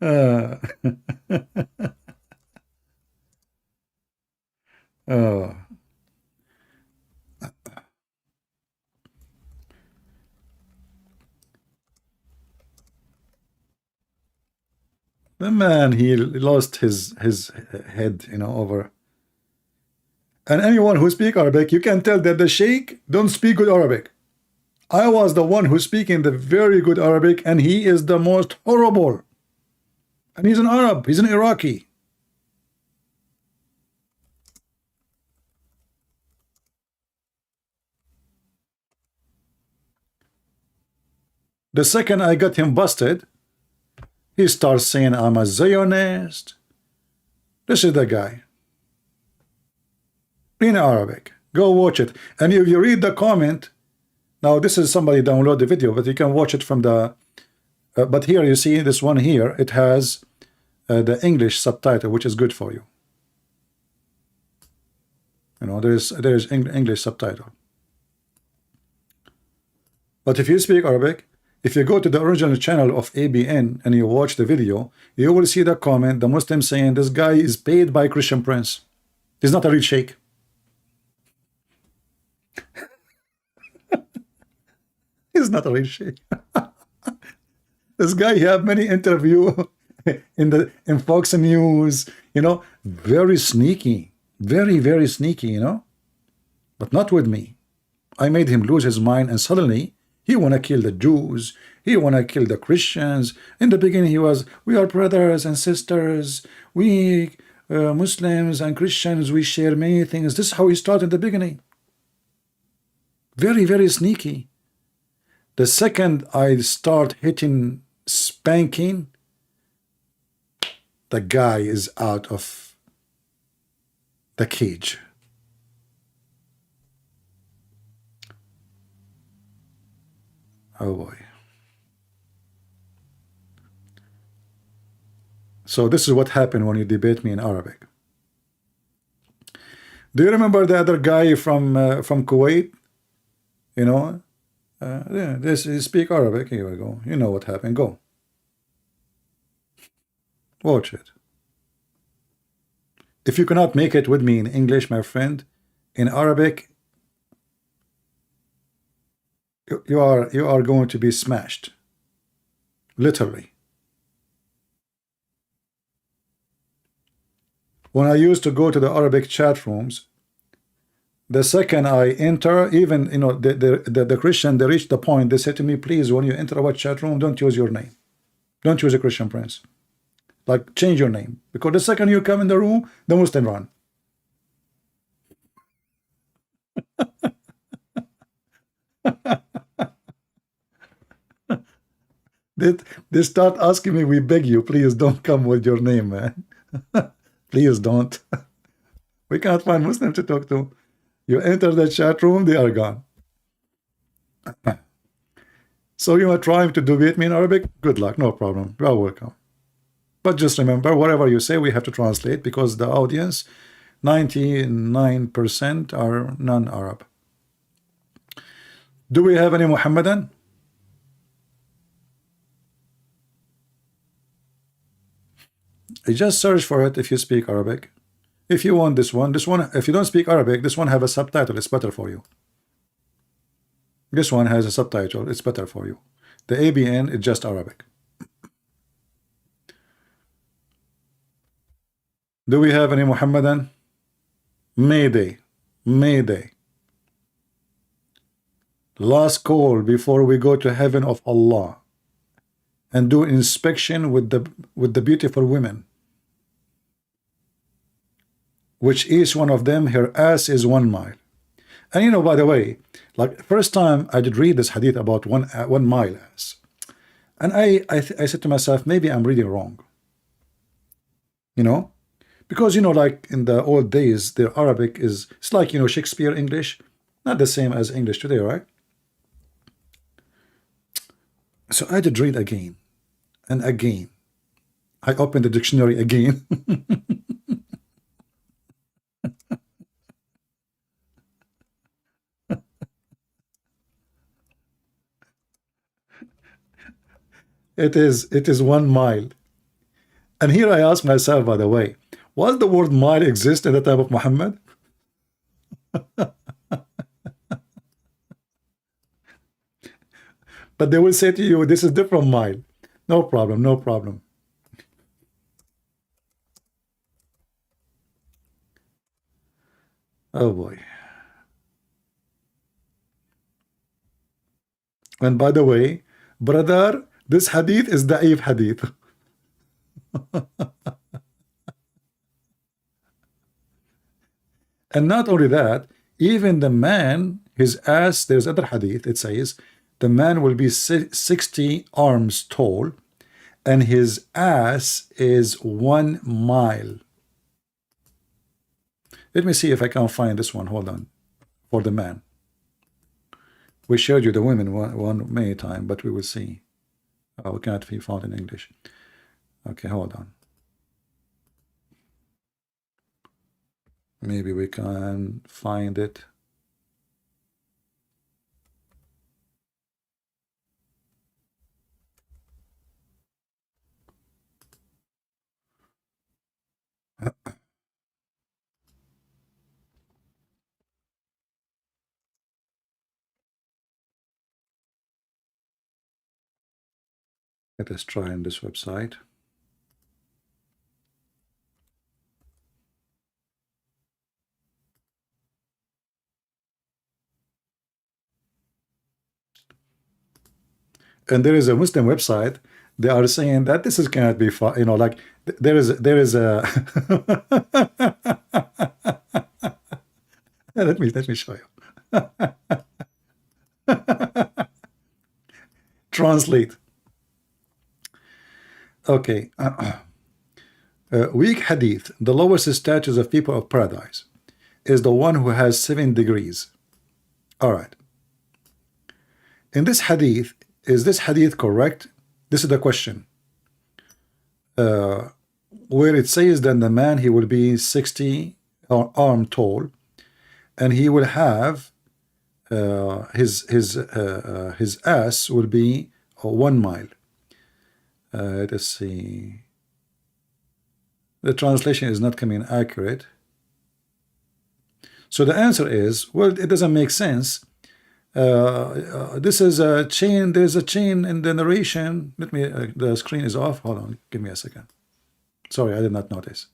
uh, uh, the man, he lost his head, you know, over. And anyone who speak Arabic, you can tell that the Sheikh don't speak good Arabic. I was the one who's speaking the very good Arabic, and he is the most horrible. And he's an Arab, he's an Iraqi. The second I got him busted, he starts saying I'm a Zionist. This is the guy. In Arabic. Go watch it. And if you read the comment, now this is somebody download the video, but you can watch it from the but here you see this one here, it has the English subtitle, which is good for you. You know, there's English subtitle. But if you speak Arabic, if you go to the original channel of ABN and you watch the video, you will see the comment, the Muslim saying this guy is paid by Christian Prince. He's not a real sheikh. He's not a real sheikh. This guy, he have many interview in Fox News, you know, very sneaky, very sneaky, you know, but not with me. I made him lose his mind, and suddenly he want to kill the Jews, he want to kill the Christians. In the beginning he was, we are brothers and sisters, we Muslims and Christians, we share many things. This is how he started in the beginning. Very, very sneaky. The second I start hitting spanking, the guy is out of the cage. Oh boy. So this is what happened when you debate me in Arabic. Do you remember the other guy from Kuwait? You know, yeah, this is speak Arabic. Here we go. You know what happened. Go. Watch it. If you cannot make it with me in English, my friend, in Arabic, you are going to be smashed. Literally. When I used to go to the Arabic chat rooms, the second I enter, even the Christian, they reach the point, they say to me, please, when you enter our chat room, don't use your name. Don't use a Christian Prince. Like, change your name. Because the second you come in the room, the Muslim run. They start asking me, we beg you, please don't come with your name, man. Please don't. We can't find Muslims to talk to. You enter the chat room, they are gone. So you are trying to debate me in Arabic? Good luck, no problem. You are welcome. But just remember, whatever you say, we have to translate because the audience, 99% are non-Arab. Do we have any Muhammadan? Just search for it if you speak Arabic. If you want this one, if you don't speak Arabic, this one have a subtitle, it's better for you. This one has a subtitle, it's better for you. The ABN is just Arabic. Do we have any Muhammadan? Mayday. Mayday. Last call before we go to heaven of Allah and do inspection with the beautiful women, which each one of them, her ass is 1 mile. And you know, by the way, like first time I did read this hadith about 1 mile ass, and I said to myself, maybe I'm reading wrong. You know, because you know, like in the old days, their Arabic it's like, you know, Shakespeare English, not the same as English today, right? So I did read again and again. I opened the dictionary again. It is 1 mile. And here I ask myself, by the way, was the word mile exist in the time of Muhammad? But they will say to you, this is different mile. No problem, no problem. Oh boy. And by the way, brother, this hadith is da'if hadith. And not only that, even the man, his ass, there's other hadith, it says, the man will be 60 arms tall, and his ass is 1 mile. Let me see if I can find this one. Hold on. For the man. We showed you the women one many times, but we will see. Oh, it cannot be found in English. Okay, hold on. Maybe we can find it. Let us try on this website. And there is a Muslim website They are saying that this is cannot be fun. You know, like there is a let me show you. Translate. Okay. Weak hadith, the lowest status of people of paradise, is the one who has 7 degrees. All right. In this hadith, is this hadith correct? This is the question. Where it says that the man, he will be 60 arm tall, and he will have his ass will be 1 mile. Let's see. The translation is not coming accurate. So the answer is, well, it doesn't make sense. This is a chain. There's a chain in the narration. Let me. The screen is off. Hold on. Give me a second. Sorry, I did not notice.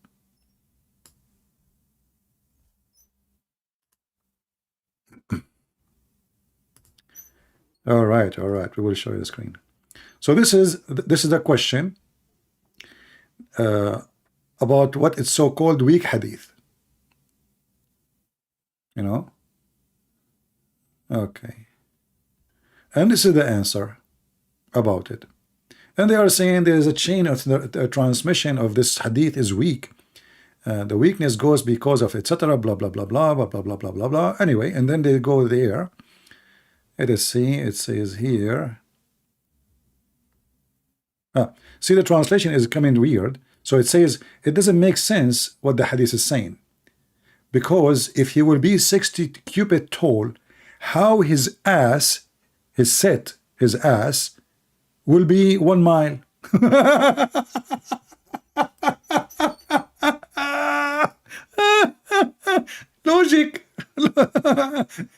All right. We will show you the screen. So this is the question about what is so-called weak hadith. You know. Okay. And this is the answer about it. And they are saying there is a chain of the transmission of this hadith is weak. The weakness goes because of etc. Blah blah blah blah blah blah blah blah blah blah. Anyway, and then they go there. Let us see. It says here. See, the translation is coming weird. So it says it doesn't make sense what the hadith is saying, because if he will be 60 cubit tall, how his ass, his ass will be 1 mile. Logic.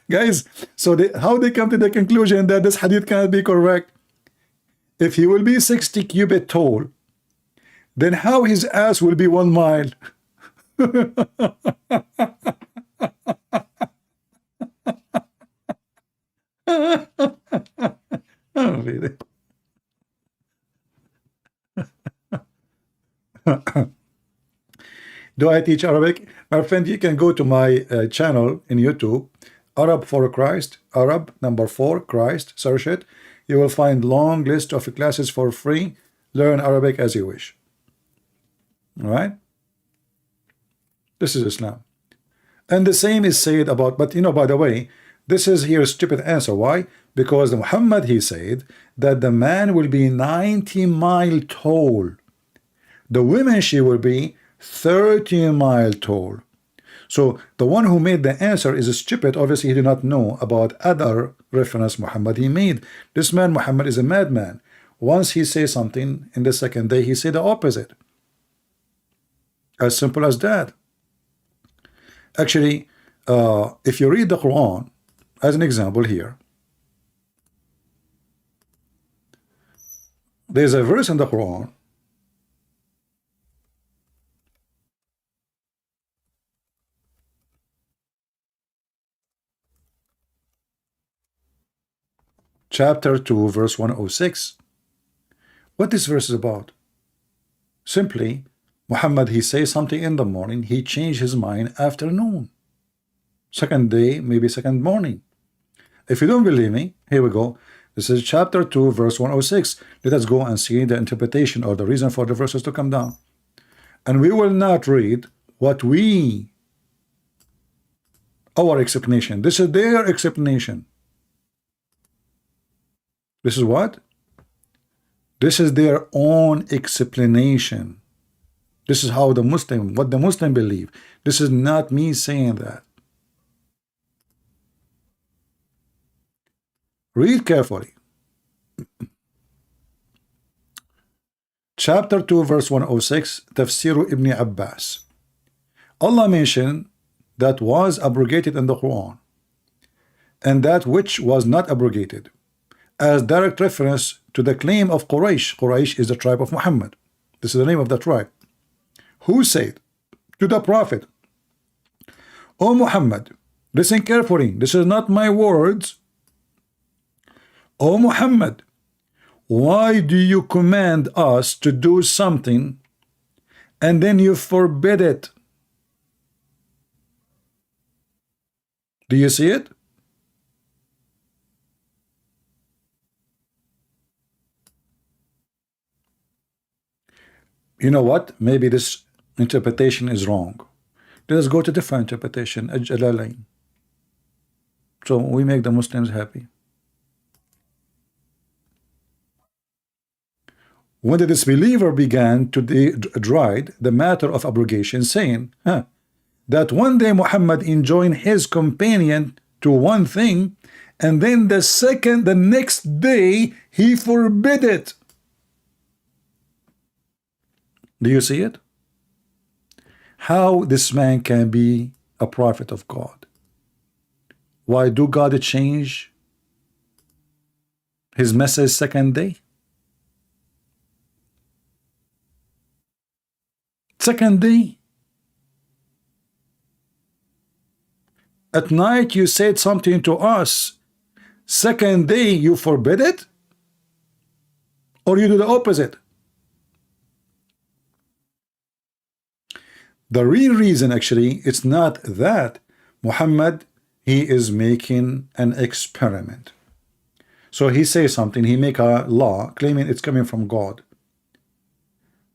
Guys, so how they come to the conclusion that this hadith cannot be correct? If he will be 60 cubit tall, then how his ass will be 1 mile? Oh, really? Do I teach Arabic? My friend, you can go to my channel in YouTube, Arab for Christ, Arab number 4 Christ, search it. You will find long list of classes for free. Learn Arabic as you wish. All right? This is Islam. And the same is said about, but you know, by the way, this is here a stupid answer. Why? Because Muhammad, he said that the man will be 90 mile tall. The woman, she will be 30 mile tall. So the one who made the answer is stupid. Obviously, he did not know about other reference Muhammad he made. This man, Muhammad, is a madman. Once he says something, in the second day, he said the opposite. As simple as that. Actually, if you read the Quran, as an example here, there's a verse in the Quran chapter 2 verse 106. What this verse is about? Simply, Muhammad, he says something in the morning, he changed his mind afternoon, second day, maybe second morning. If you don't believe me, here we go. This is chapter 2 verse 106. Let us go and see the interpretation or the reason for the verses to come down. And we will not read what our explanation. This is their explanation. This is what? This is their own explanation. This is how what the Muslim believe. This is not me saying that. Read carefully. Chapter 2 verse 106, Tafsir Ibn Abbas. Allah mentioned that was abrogated in the Quran and that which was not abrogated, as direct reference to the claim of Quraysh. Quraysh is the tribe of Muhammad. This is the name of the tribe. Who said to the Prophet, O Muhammad, listen carefully, this is not my words. O Muhammad, Why do you command us to do something and then you forbid it? Do you see it? You know what? Maybe this interpretation is wrong. Let us go to different interpretation, Al-Jalalain. So we make the Muslims happy. When the disbeliever began to deride the matter of abrogation, saying that one day Muhammad enjoined his companion to one thing, and then the next day he forbid it. Do you see it? How this man can be a prophet of God? Why do God change his message second day? Second day. At night you said something to us. Second day you forbid it? Or you do the opposite? The real reason, actually, it's not that Muhammad, he is making an experiment. So he says something, he make a law claiming it's coming from God.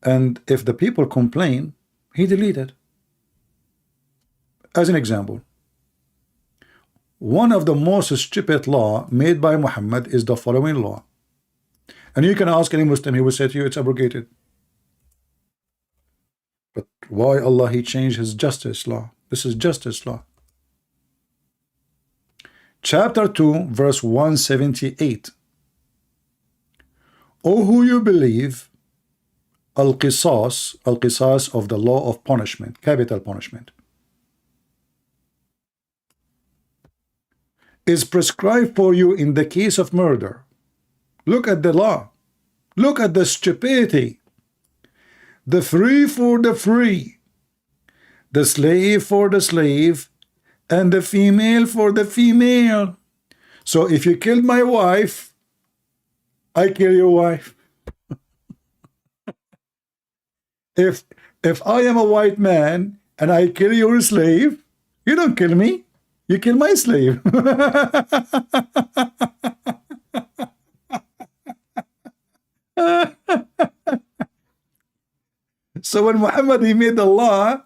And if the people complain, he delete it. As an example, one of the most stupid law made by Muhammad is the following law. And you can ask any Muslim, he will say to you, it's abrogated. But why Allah he changed his justice law? This is justice law. Chapter 2 verse 178. O who you believe, al-qisas of the law of punishment, capital punishment, is prescribed for you in the case of murder. Look at the law. Look at the stupidity. The free for the free, the slave for the slave, and the female for the female. So if you kill my wife, I kill your wife. If I am a white man and I kill your slave, you don't kill me, you kill my slave. So when Muhammad he made the law,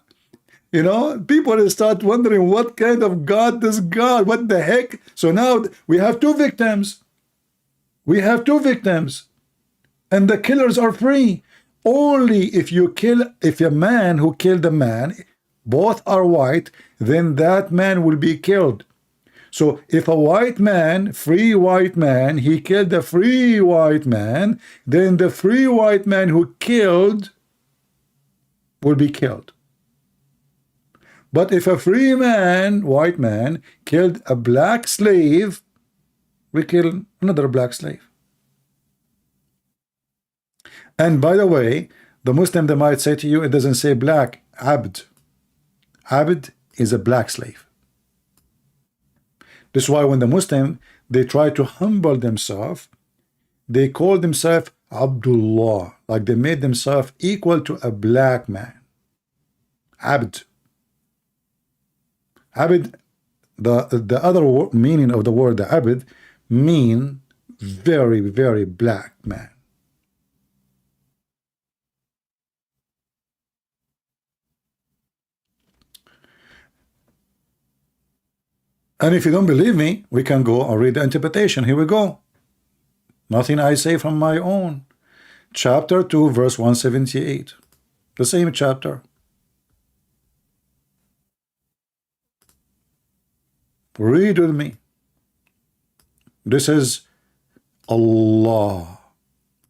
you know, people start wondering what kind of God this God, what the heck? So now we have two victims. We have two victims. And the killers are free. Only if a man who killed a man, both are white, then that man will be killed. So if a white man, free white man, he killed a free white man, then the free white man who killed will be killed. But if a free man, white man, killed a black slave, we kill another black slave. And by the way, the Muslim, they might say to you, it doesn't say black, abd. Abd is a black slave. This is why when the Muslim, they try to humble themselves, they call themselves Abdullah, like they made themselves equal to a black man. Abd. Abd, the other meaning of the word the Abd mean very, very black man. And if you don't believe me, we can go and read the interpretation. Here we go. Nothing I say from my own. Chapter 2, verse 178. The same chapter. Read with me. This is Allah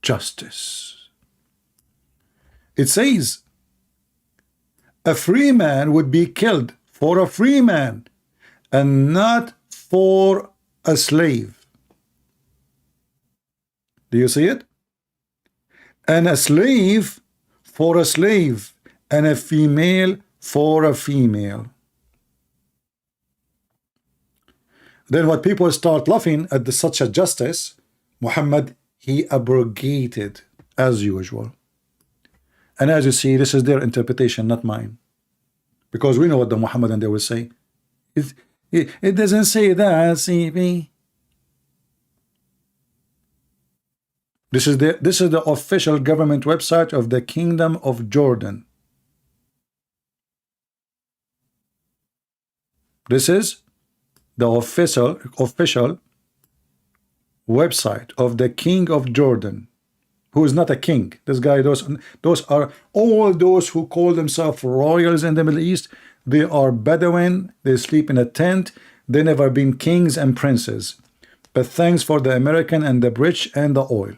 justice. It says, a free man would be killed for a free man and not for a slave. Do you see it? And a slave for a slave, and a female for a female. Then what people start laughing at such a justice, Muhammad, he abrogated as usual. And as you see, this is their interpretation, not mine. Because we know what the Muhammadan they will say. It doesn't say that, CP. This is the official government website of the Kingdom of Jordan. This is the official website of the King of Jordan, who is not a king. This guy, those are all those who call themselves royals in the Middle East. They are Bedouin. They sleep in a tent. They never been kings and princes. But thanks for the American and the British and the oil.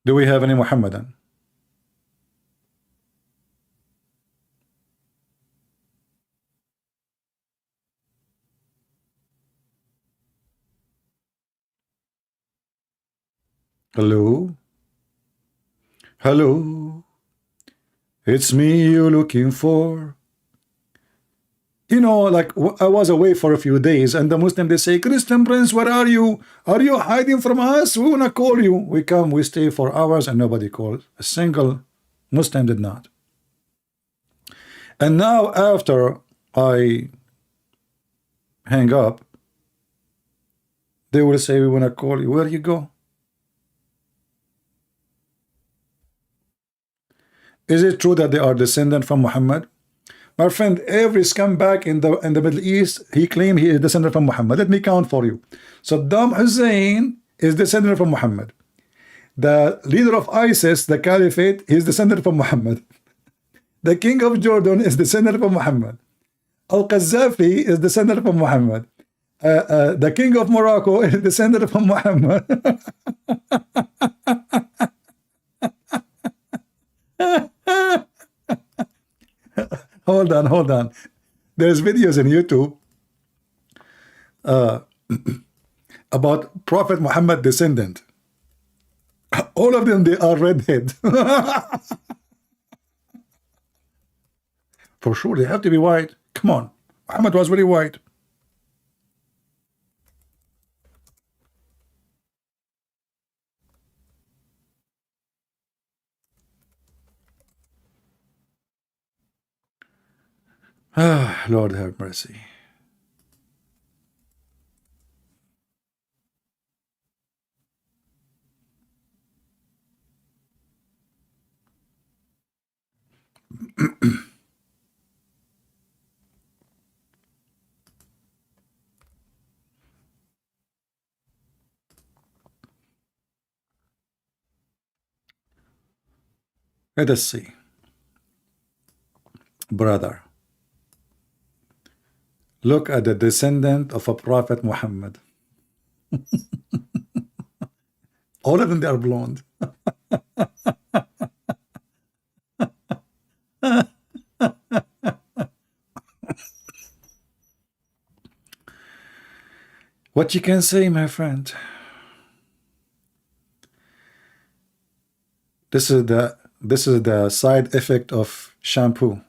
Do we have any Muhammadan? Hello? Hello? It's me you looking for. You know, like I was away for a few days, and the Muslim they say, Christian Prince, where are you? Are you hiding from us? We wanna call you. We come, we stay for hours, and nobody called. A single Muslim did not. And now after I hang up, they will say, we wanna call you. Where you go? Is it true that they are descendant from Muhammad? My friend, every scumbag in the Middle East, he claimed he is descendant from Muhammad. Let me count for you. Saddam Hussein is descendant from Muhammad. The leader of ISIS, the Caliphate, is descendant from Muhammad. The King of Jordan is descendant from Muhammad. Al-Qaddafi is descendant from Muhammad. The King of Morocco is descendant from Muhammad. Hold on. There's videos on YouTube about Prophet Muhammad descendant. All of them, they are redhead. For sure, they have to be white. Come on. Muhammad was very white. Ah, Lord have mercy. Let us see. Brother, look at the descendant of a Prophet Muhammad. All of them, they are blonde. What you can say, my friend? This is the side effect of shampoo.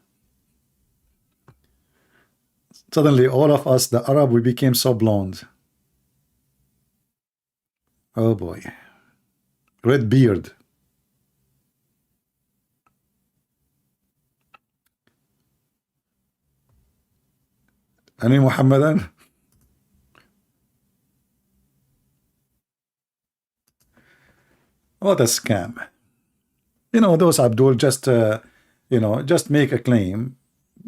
Suddenly, all of us, the Arab, we became so blonde. Oh boy. Red beard. Any Muhammadan? What a scam. You know, those Abdul just, you know, just make a claim.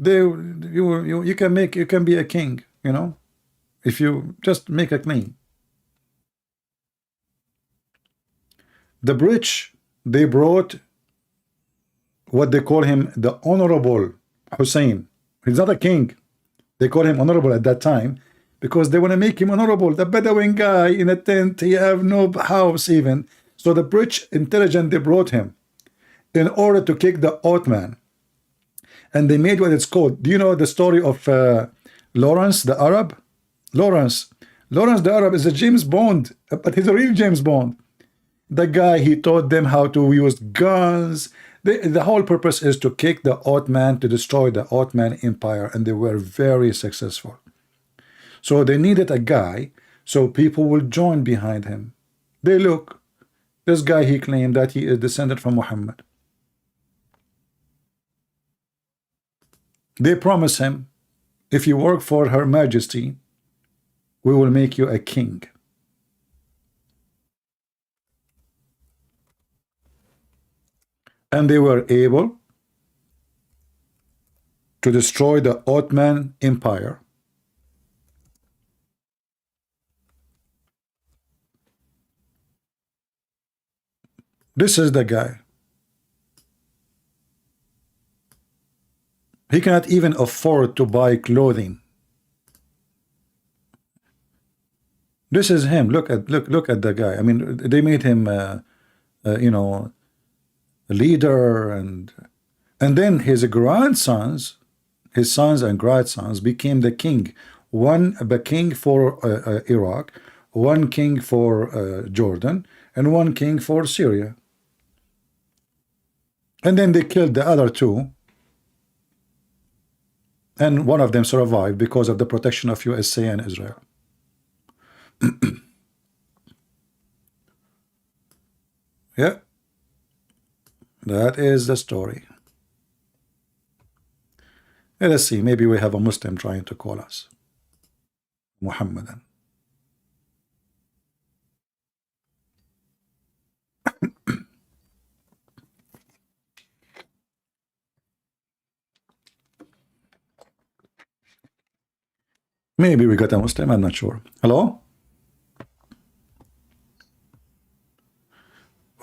You can be a king, you know, if you just make a claim. The British, they brought what they call him the Honorable Hussein. He's not a king. They call him honorable at that time because they want to make him honorable. The Bedouin guy in a tent, he have no house even. So the British intelligence, they brought him in order to kick the Ottoman. And they made what it's called. Do you know the story of Lawrence the Arab? Lawrence the Arab is a James Bond, but he's a real James Bond. The guy, he taught them how to use guns, The whole purpose is to kick the Ottoman, to destroy the Ottoman Empire, and they were very successful. So they needed a guy so people will join behind him. They look, this guy, he claimed that he is descended from Muhammad. They promise him, if you work for Her Majesty, we will make you a king. And they were able to destroy the Ottoman Empire. This is the guy. He cannot even afford to buy clothing. This is him. Look at the guy. I mean, they made him, you know, a leader, and then his grandsons, his sons and grandsons, became the king. One the king for Iraq, one king for Jordan, and one king for Syria. And then they killed the other two, and one of them survived because of the protection of USA and Israel. Yeah, that is the story. Let us see, maybe we have a Muslim trying to call us Muhammadan. Maybe we got a Muslim, I'm not sure. Hello?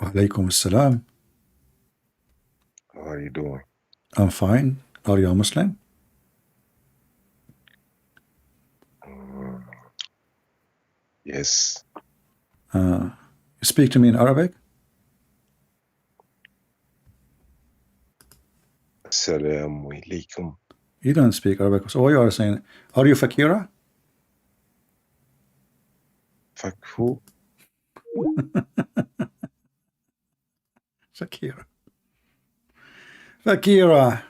Wa alaikum assalam. How are you doing? I'm fine. Are you a Muslim? Yes. You speak to me in Arabic? Assalamu alaikum. You don't speak Arabic. So what you are saying, are you Fakira? Fakhu. Fakira. Fakira.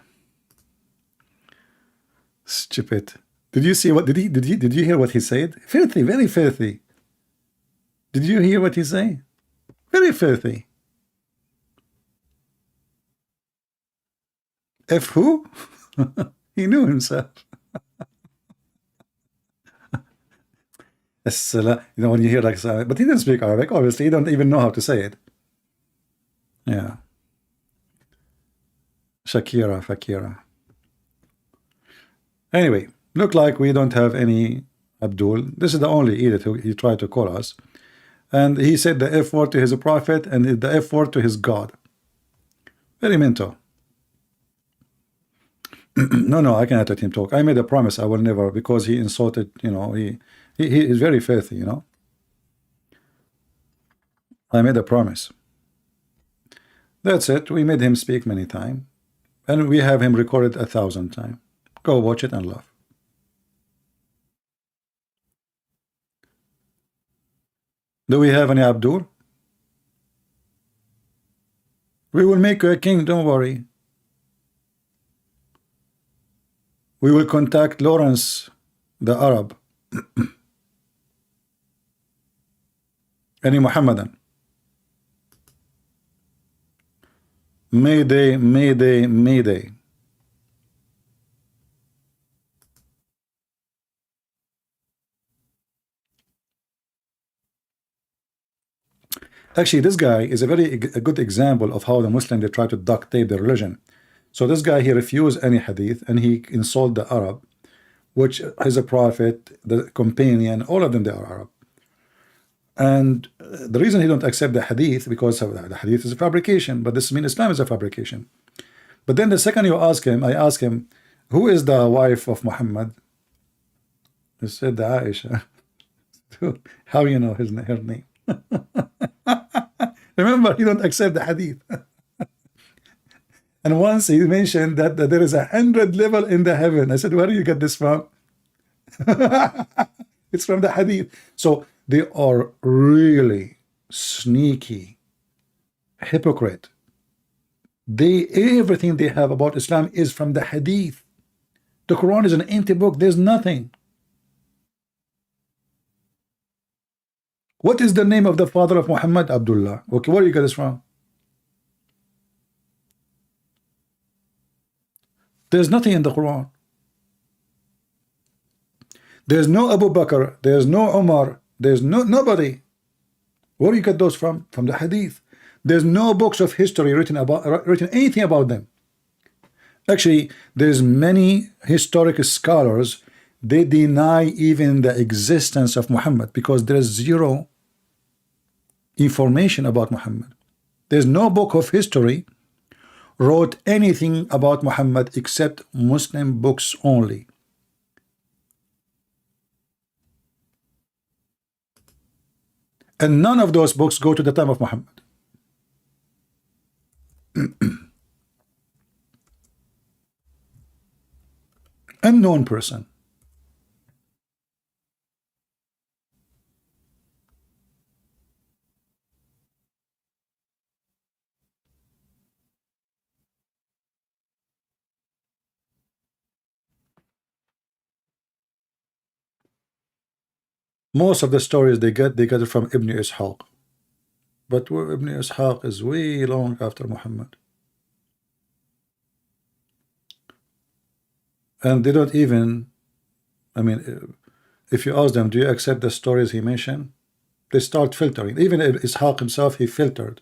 Stupid. Did you see what did you hear what he said? Filthy, very filthy. Did you hear what he said? Very filthy. F who? He knew himself. You know, when you hear like, but he didn't speak Arabic, obviously. He don't even know how to say it. Yeah. Shakira, Fakira. Anyway, look like we don't have any Abdul. This is the only idiot who he tried to call us. And he said the F word to his prophet and the F word to his God. Very mental. No, I cannot let him talk. I made a promise I will never, because he insulted, you know, he is very filthy, you know. I made a promise. That's it. We made him speak many times. And we have him recorded 1,000 times. Go watch it and laugh. Do we have any Abdul? We will make you a king, don't worry. We will contact Lawrence, the Arab. Any Muhammadan. Mayday, Mayday, Mayday. Actually, this guy is a good example of how the Muslims, they try to duct tape their religion. So this guy, he refused any hadith and he insulted the Arab, which is a prophet, the companion, all of them, they are Arab. And the reason he don't accept the hadith, because the hadith is a fabrication, but this means Islam is a fabrication. But then the second you ask him, I ask him, who is the wife of Muhammad? He said Aisha. How you know her name? Remember, he don't accept the hadith. And once he mentioned that there is 100 level in the heaven. I said, where do you get this from? It's from the hadith. So they are really sneaky, hypocrite, Everything they have about Islam is from the Hadith. The Quran is an empty book. There's nothing. What is the name of the father of Muhammad? Abdullah. Okay, where you get this from? There's nothing in the Quran. There's no Abu Bakr. There's no Umar. There's nobody. Where you get those from? From the Hadith. There's no books of history written anything about them. Actually, there's many historic scholars, they deny even the existence of Muhammad because there's zero information about Muhammad. There's no book of history wrote anything about Muhammad except Muslim books only. And none of those books go to the time of Muhammad. Unknown person. Most of the stories they get it from Ibn Ishaq. But Ibn Ishaq is way long after Muhammad. And they don't even, I mean, if you ask them, do you accept the stories he mentioned? They start filtering. Even Ishaq himself, he filtered.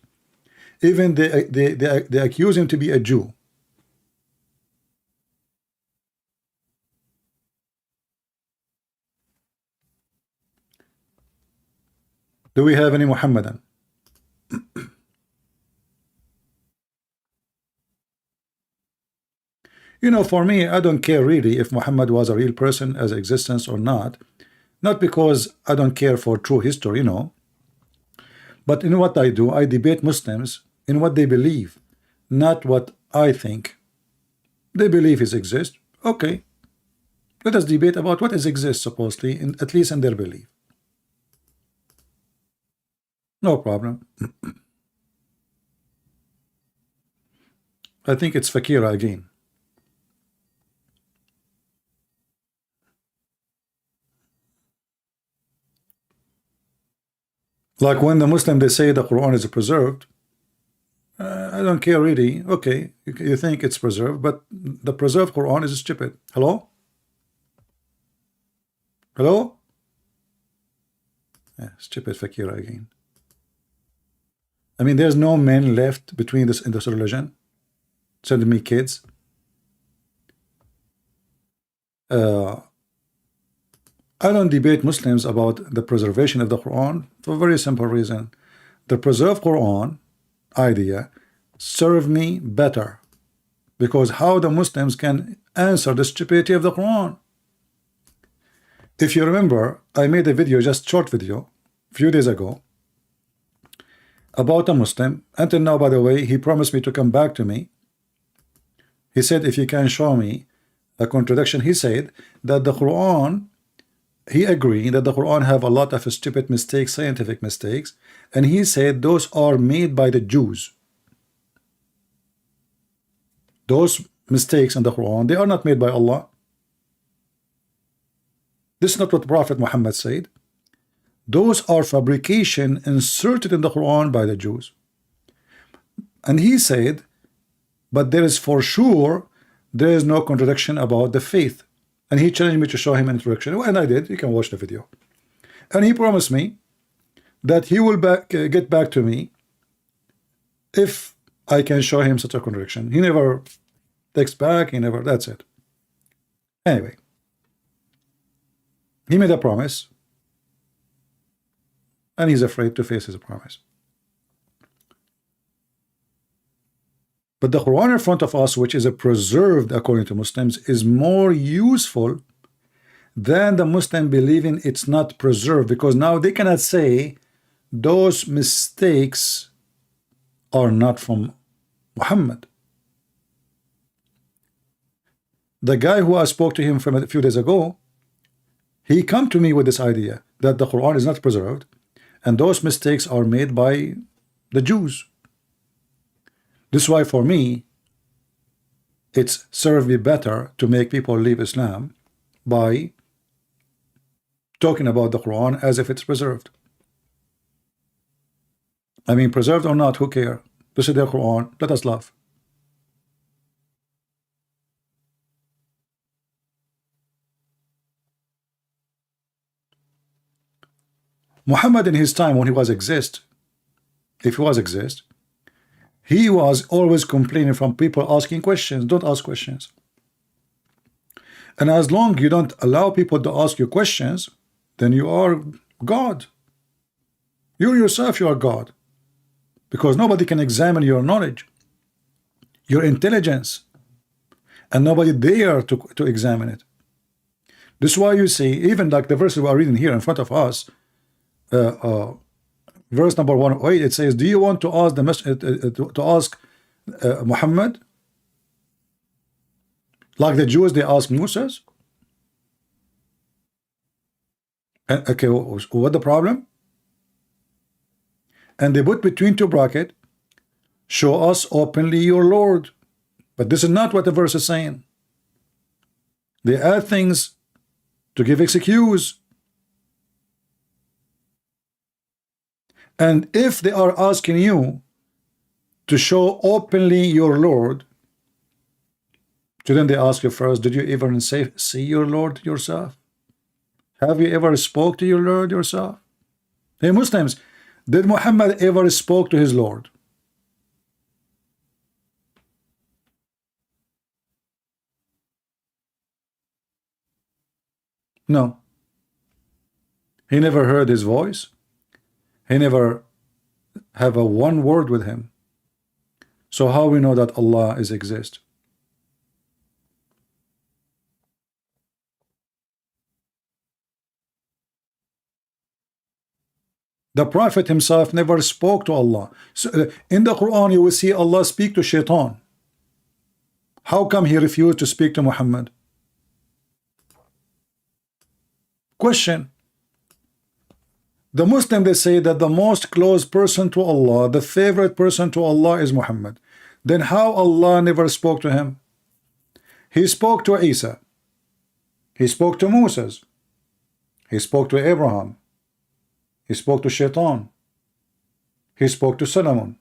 Even they accuse him to be a Jew. Do we have any Muhammadan? You know, for me, I don't care really if Muhammad was a real person as existence or not. Not because I don't care for true history, no. But in what I do, I debate Muslims in what they believe, not what I think. They believe he exists. Okay. Let us debate about what is exists supposedly, at least in their belief. No problem. I think it's Fakira again. Like when the Muslim they say the Quran is preserved, I don't care really. Okay, you think it's preserved, but the preserved Quran is stupid. Hello? Hello? Yeah, stupid Fakira again. I mean, there's no men left between this in this religion. Send me kids. I don't debate Muslims about the preservation of the Quran for a very simple reason. The preserved Quran idea served me better, because how the Muslims can answer the stupidity of the Quran. If you remember, I made a video, just short video, a few days ago, about a Muslim. Until now, by the way, he promised me to come back to me. He said, if you can show me a contradiction, he said that the Quran, he agreed that the Quran have a lot of stupid mistakes, scientific mistakes, and he said those are made by the Jews. Those mistakes in the Quran, they are not made by Allah. This is not what Prophet Muhammad said. Those are fabrication inserted in the Quran by the Jews. And he said, but there is for sure, there is no contradiction about the faith. And he challenged me to show him an introduction, and I did. You can watch the video. And he promised me that he will get back to me if I can show him such a contradiction. He never texts back, he never, that's it. Anyway, he made a promise, and he's afraid to face his promise. But the Quran in front of us, which is preserved according to Muslims, is more useful than the Muslim believing it's not preserved, because now they cannot say those mistakes are not from Muhammad. The guy who I spoke to him from a few days ago, he come to me with this idea that the Quran is not preserved and those mistakes are made by the Jews. This is why for me it's served me better to make people leave Islam by talking about the Quran as if it's preserved. I mean, preserved or not, who care? This is the Quran, let us laugh. Muhammad in his time when he was exist, if he was exist, he was always complaining from people asking questions. Don't ask questions. And as long you don't allow people to ask you questions, then you are God. You yourself, you are God. Because nobody can examine your knowledge, your intelligence, and nobody dare to examine it. This is why you see, even like the verse we are reading here in front of us, verse number 108, it says, do you want to ask Muhammad like the Jews they asked Moses? And, okay, what the problem? And they put between two brackets, show us openly your Lord. But this is not what the verse is saying. They add things to give excuse. And if they are asking you to show openly your Lord, so then they ask you first, did you ever see your Lord yourself? Have you ever spoke to your Lord yourself? Hey Muslims, did Muhammad ever spoke to his Lord? No. He never heard his voice. He never have a one word with him. So how we know that Allah is exist? The Prophet himself never spoke to Allah. So, in the Quran you will see Allah speak to Shaitan. How come he refused to speak to Muhammad? Question. The Muslim, they say that the most close person to Allah, the favorite person to Allah is Muhammad. Then how Allah never spoke to him? He spoke to Isa. He spoke to Moses. He spoke to Abraham. He spoke to Shaitan. He spoke to Solomon.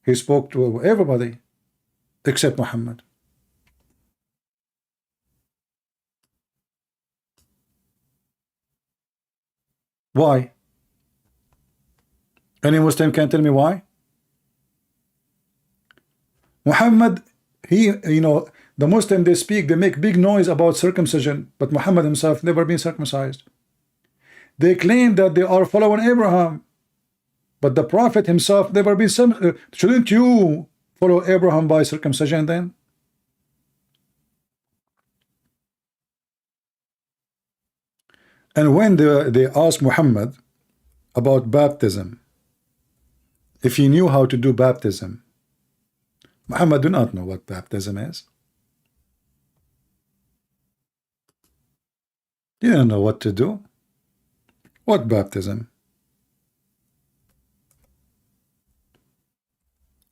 He spoke to everybody except Muhammad. Why? Any Muslim can tell me why? Muhammad, the Muslim, they make big noise about circumcision, but Muhammad himself never been circumcised. They claim that they are following Abraham, but the Prophet himself never been circumcised. Shouldn't you follow Abraham by circumcision then? And when they asked Muhammad about baptism, if he knew how to do baptism, Muhammad do not know what baptism is. He didn't know what to do. What baptism?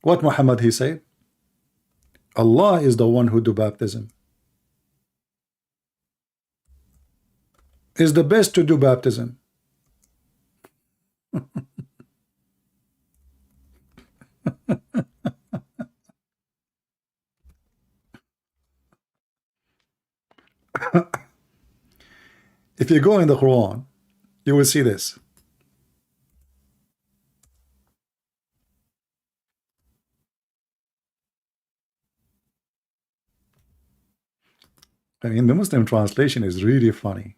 What Muhammad he said? Allah is the one who do baptism. Is the best to do baptism. If you go in the Quran, you will see this. I mean, the Muslim translation is really funny.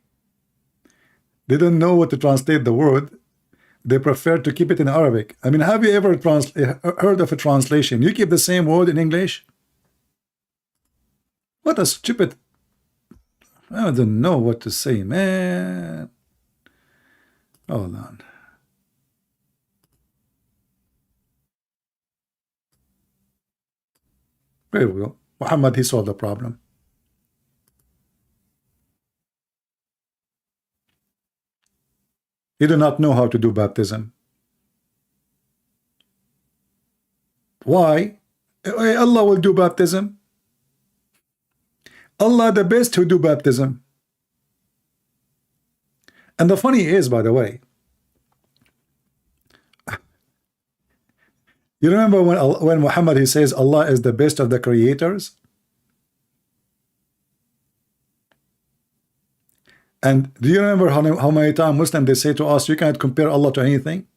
They don't know what to translate the word. They prefer to keep it in Arabic. I mean, have you ever heard of a translation? You keep the same word in English? What a stupid... I don't know what to say, man. Hold on. There we go. Muhammad, he solved the problem. He did not know how to do baptism. Why? Allah will do baptism. Allah the best who do baptism. And the funny is, by the way, you remember when Muhammad he says Allah is the best of the creators? And do you remember how many times Muslims they say to us, you cannot compare Allah to anything?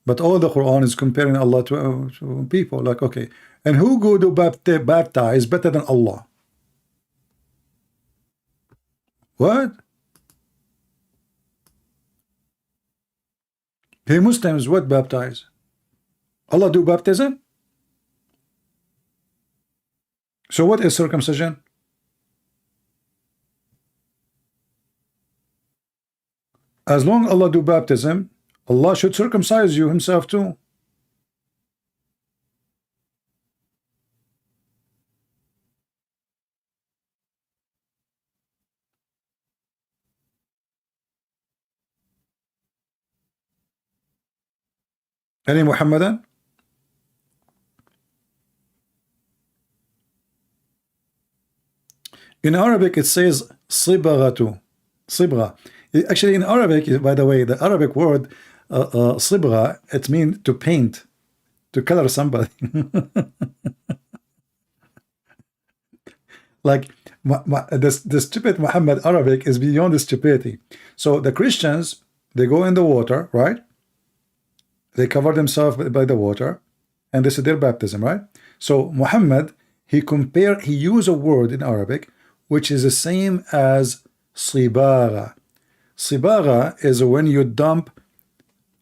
But all the Quran is comparing Allah to people. Like, okay, and who go to baptize better than Allah? What? Hey, Muslims, what baptize? Allah do baptism? So what is circumcision? As long Allah do baptism, Allah should circumcise you himself too. Any Muhammadan? In Arabic it says صبغة. صبغة. Actually in Arabic, by the way, the Arabic word صبغة, it means to paint, to color somebody. Like the stupid Muhammad Arabic is beyond the stupidity. So the Christians, they go in the water, right? They cover themselves by the water, and this is their baptism, right? So Muhammad, he used a word in Arabic which is the same as صباغة. صباغة is when you dump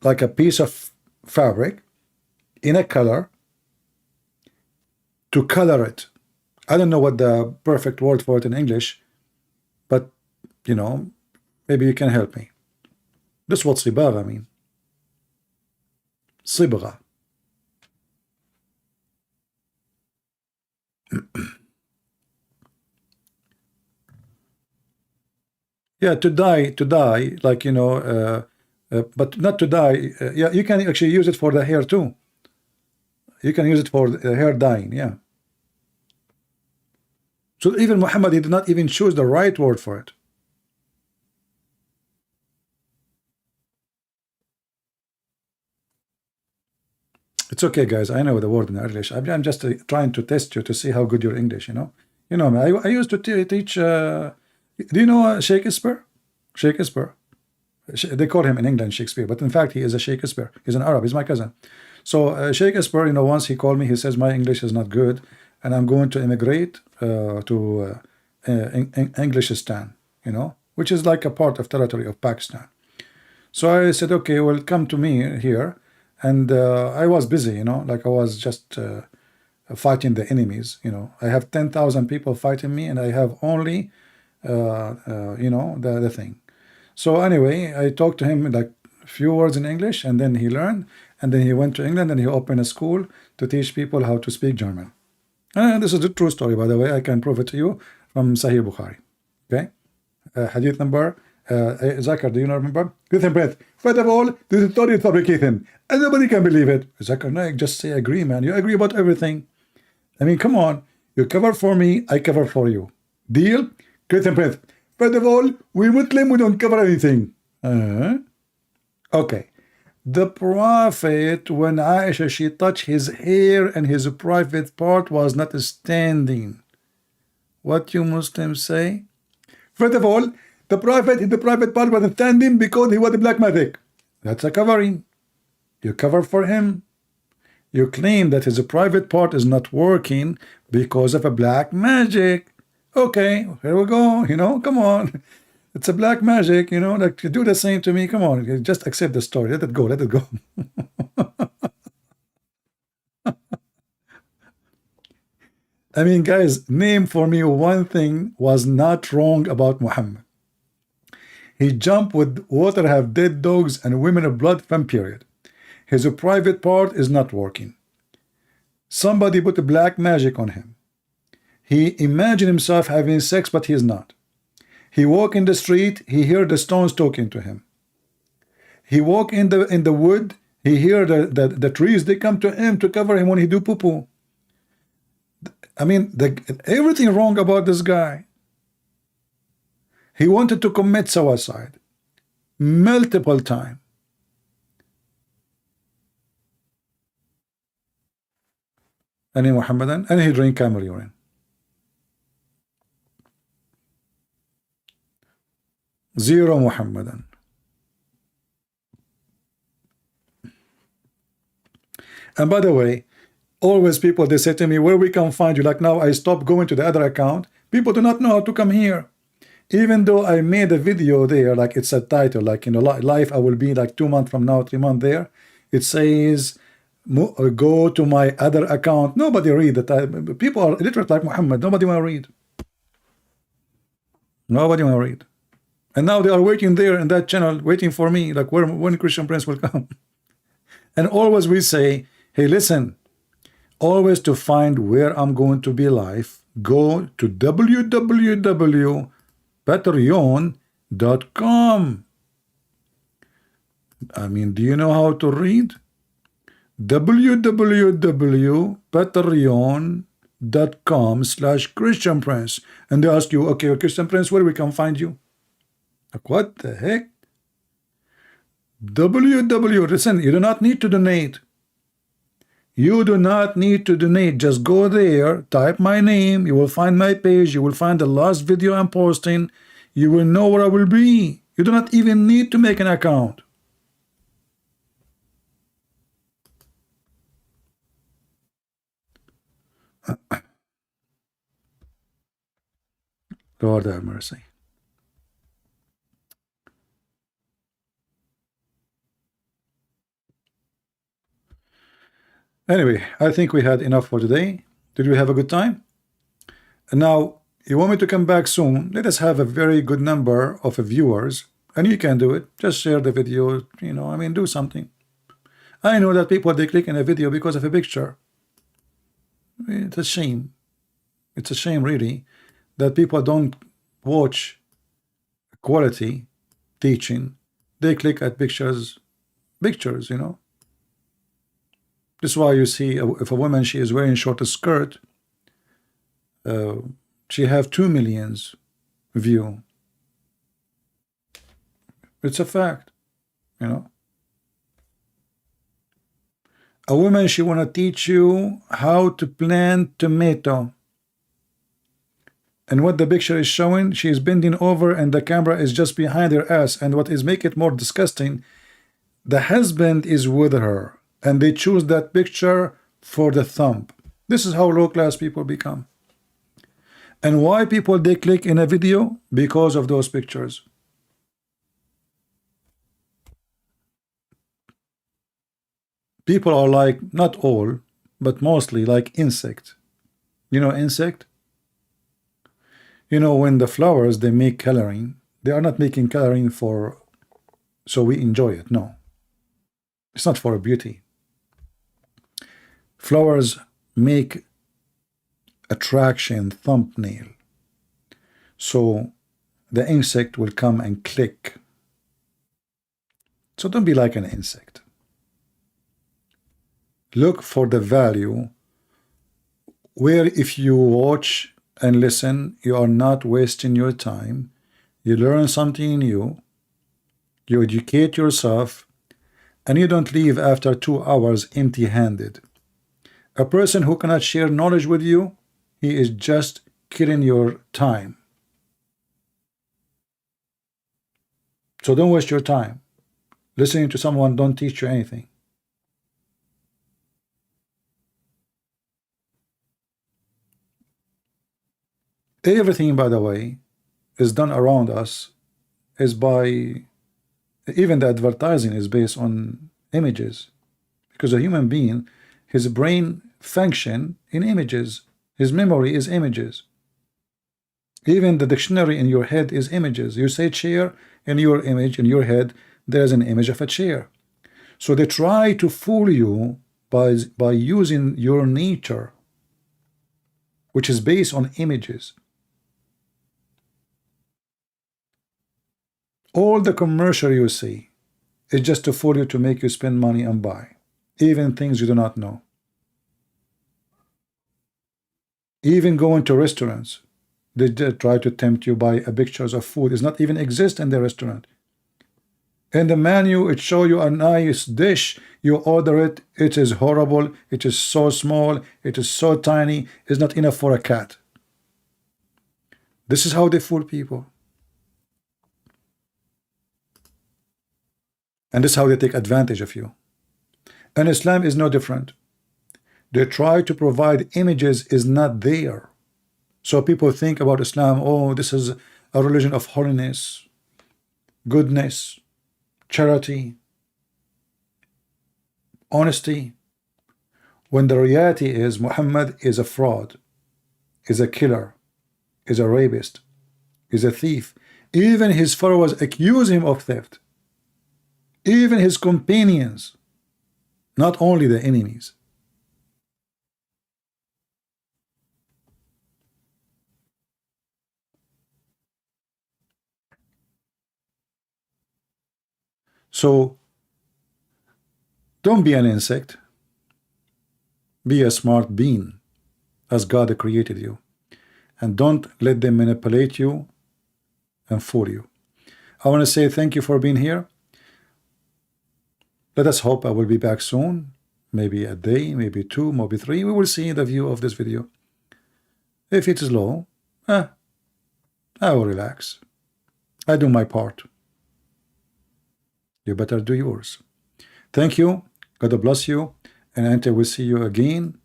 like a piece of fabric in a color to color it. I don't know what the perfect word for it in English, but you know, maybe you can help me. This is what صباغة mean. صبغة. Yeah, to die, like, you know, but not to die. Yeah, you can actually use it for the hair too. You can use it for hair dyeing, yeah. So even Muhammad, he did not even choose the right word for it. It's okay, guys. I know the word in English. I'm just trying to test you to see how good your English, you know. You know, I used to teach. Do you know Shakespeare? Shakespeare. They call him in England Shakespeare, but in fact he is a Shakespeare. He's an Arab. He's my cousin. So Shakespeare, you know, once he called me, he says my English is not good, and I'm going to immigrate to Englishistan, you know, which is like a part of territory of Pakistan. So I said, okay, well, come to me here, and I was busy, you know, like I was just fighting the enemies, you know. I have 10,000 people fighting me, and I have only you know, the thing. So anyway, I talked to him like a few words in English, and then he learned, and then he went to England and he opened a school to teach people how to speak German. And this is a true story, by the way. I can prove it to you from Sahih Bukhari. Okay, hadith number Zakar, do you not remember? Ethan Brett. First of all, this is totally fabricated, and nobody can believe it. Zakar Naik, just say agree, man. You agree about everything. I mean, come on. You cover for me, I cover for you. Deal? Christian Prince. First of all, we Muslim, we don't cover anything. Okay. The Prophet, when Aisha, she touched his hair and his private part was not standing. What you Muslims say? First of all, the Prophet, in the private part was standing because he was a black magic. That's a covering. You cover for him. You claim that his private part is not working because of a black magic. Okay, here we go, you know, come on. It's a black magic, you know, like you do the same to me. Come on, just accept the story. Let it go, let it go. I mean, guys, name for me one thing was not wrong about Muhammad. He jumped with water, have dead dogs, and women of blood from period. His private part is not working. Somebody put a black magic on him. He imagined himself having sex, but he is not. He walked in the street, he heard the stones talking to him. He walked in the wood, He hear the trees, they come to him to cover him when he do poo-poo. I mean, everything wrong about this guy. He wanted to commit suicide multiple times. Any Muhammadan, and he drink camel urine. Zero Muhammadan. And by the way, always people, they say to me, where we can find you? Like now I stopped going to the other account. People do not know how to come here. Even though I made a video there, like it's a title, like, you know, life, I will be like 2 months from now, 3 months there. It says, go to my other account. Nobody read that. People are illiterate like Muhammad. Nobody want to read. Nobody want to read. And now they are waiting there in that channel, waiting for me, like when Christian Prince will come. And always we say, hey, listen, always to find where I'm going to be live, go to www.patreon.com. I mean, do you know how to read? www.patreon.com/Christian Prince. And they ask you, okay, Christian Prince, where we can find you? Like, what the heck? Listen, you do not need to donate. You do not need to donate. Just go there, type my name, you will find my page, you will find the last video I'm posting, you will know where I will be. You do not even need to make an account. Lord have mercy. Anyway, I think we had enough for today. Did we have a good time? And now, you want me to come back soon? Let us have a very good number of viewers, and you can do it. Just share the video, you know, I mean, do something. I know that people, they click in a video because of a picture. It's a shame. It's a shame, really, that people don't watch quality teaching. They click at pictures, you know. This is why you see if a woman, she is wearing short skirt, she have 2 million view. It's a fact, you know. A woman, she want to teach you how to plant tomato. And what the picture is showing, she is bending over and the camera is just behind her ass. And what is make it more disgusting, the husband is with her. And they choose that picture for the thumb. This is how low class people become. And why people they click in a video? Because of those pictures. People are like, not all, but mostly like insect. You know insect? You know, when the flowers, they make coloring, they are not making coloring for so we enjoy it. No. It's not for beauty. Flowers make attraction thumbnail, so the insect will come and click. So don't be like an insect. Look for the value where if you watch and listen, you are not wasting your time. You learn something new, you educate yourself, and you don't leave after 2 hours empty-handed. A person who cannot share knowledge with you, he is just killing your time. So don't waste your time listening to someone don't teach you anything. Everything, by the way, is done around us is by, even the advertising is based on images, because a human being, his brain function in images, his memory is images. Even the dictionary in your head is images. You say chair, in your image, in your head, there's an image of a chair. So they try to fool you by using your nature, which is based on images. All the commercial you see, It's just to fool you, to make you spend money and buy, even things you do not know. Even going to restaurants, they try to tempt you by pictures of food is not even exist in the restaurant. In the menu, it show you a nice dish. You order it. It is horrible. It is so small. It is so tiny. It's not enough for a cat. This is how they fool people. And this is how they take advantage of you. And Islam is no different. They try to provide images is not there. So people think about Islam, oh, this is a religion of holiness, goodness, charity, honesty, when the reality is Muhammad is a fraud, is a killer, is a rapist, is a thief. Even his followers accuse him of theft. Even his companions, not only the enemies. So don't be an insect. Be a smart being as God created you. And don't let them manipulate you and fool you. I want to say thank you for being here. Let us hope I will be back soon. Maybe a day, maybe 2, maybe 3. We will see the view of this video. If it is low, I will relax. I do my part. You better do yours. Thank you. God bless you. And until we see you again,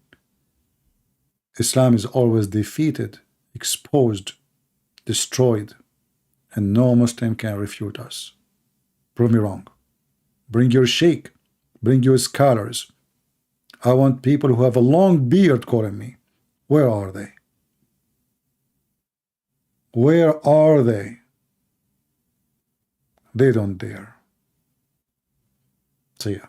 Islam is always defeated, exposed, destroyed, and no Muslim can refute us. Prove me wrong. Bring your sheikh. Bring your scholars. I want people who have a long beard calling me. Where are they? Where are they? They don't dare. See ya.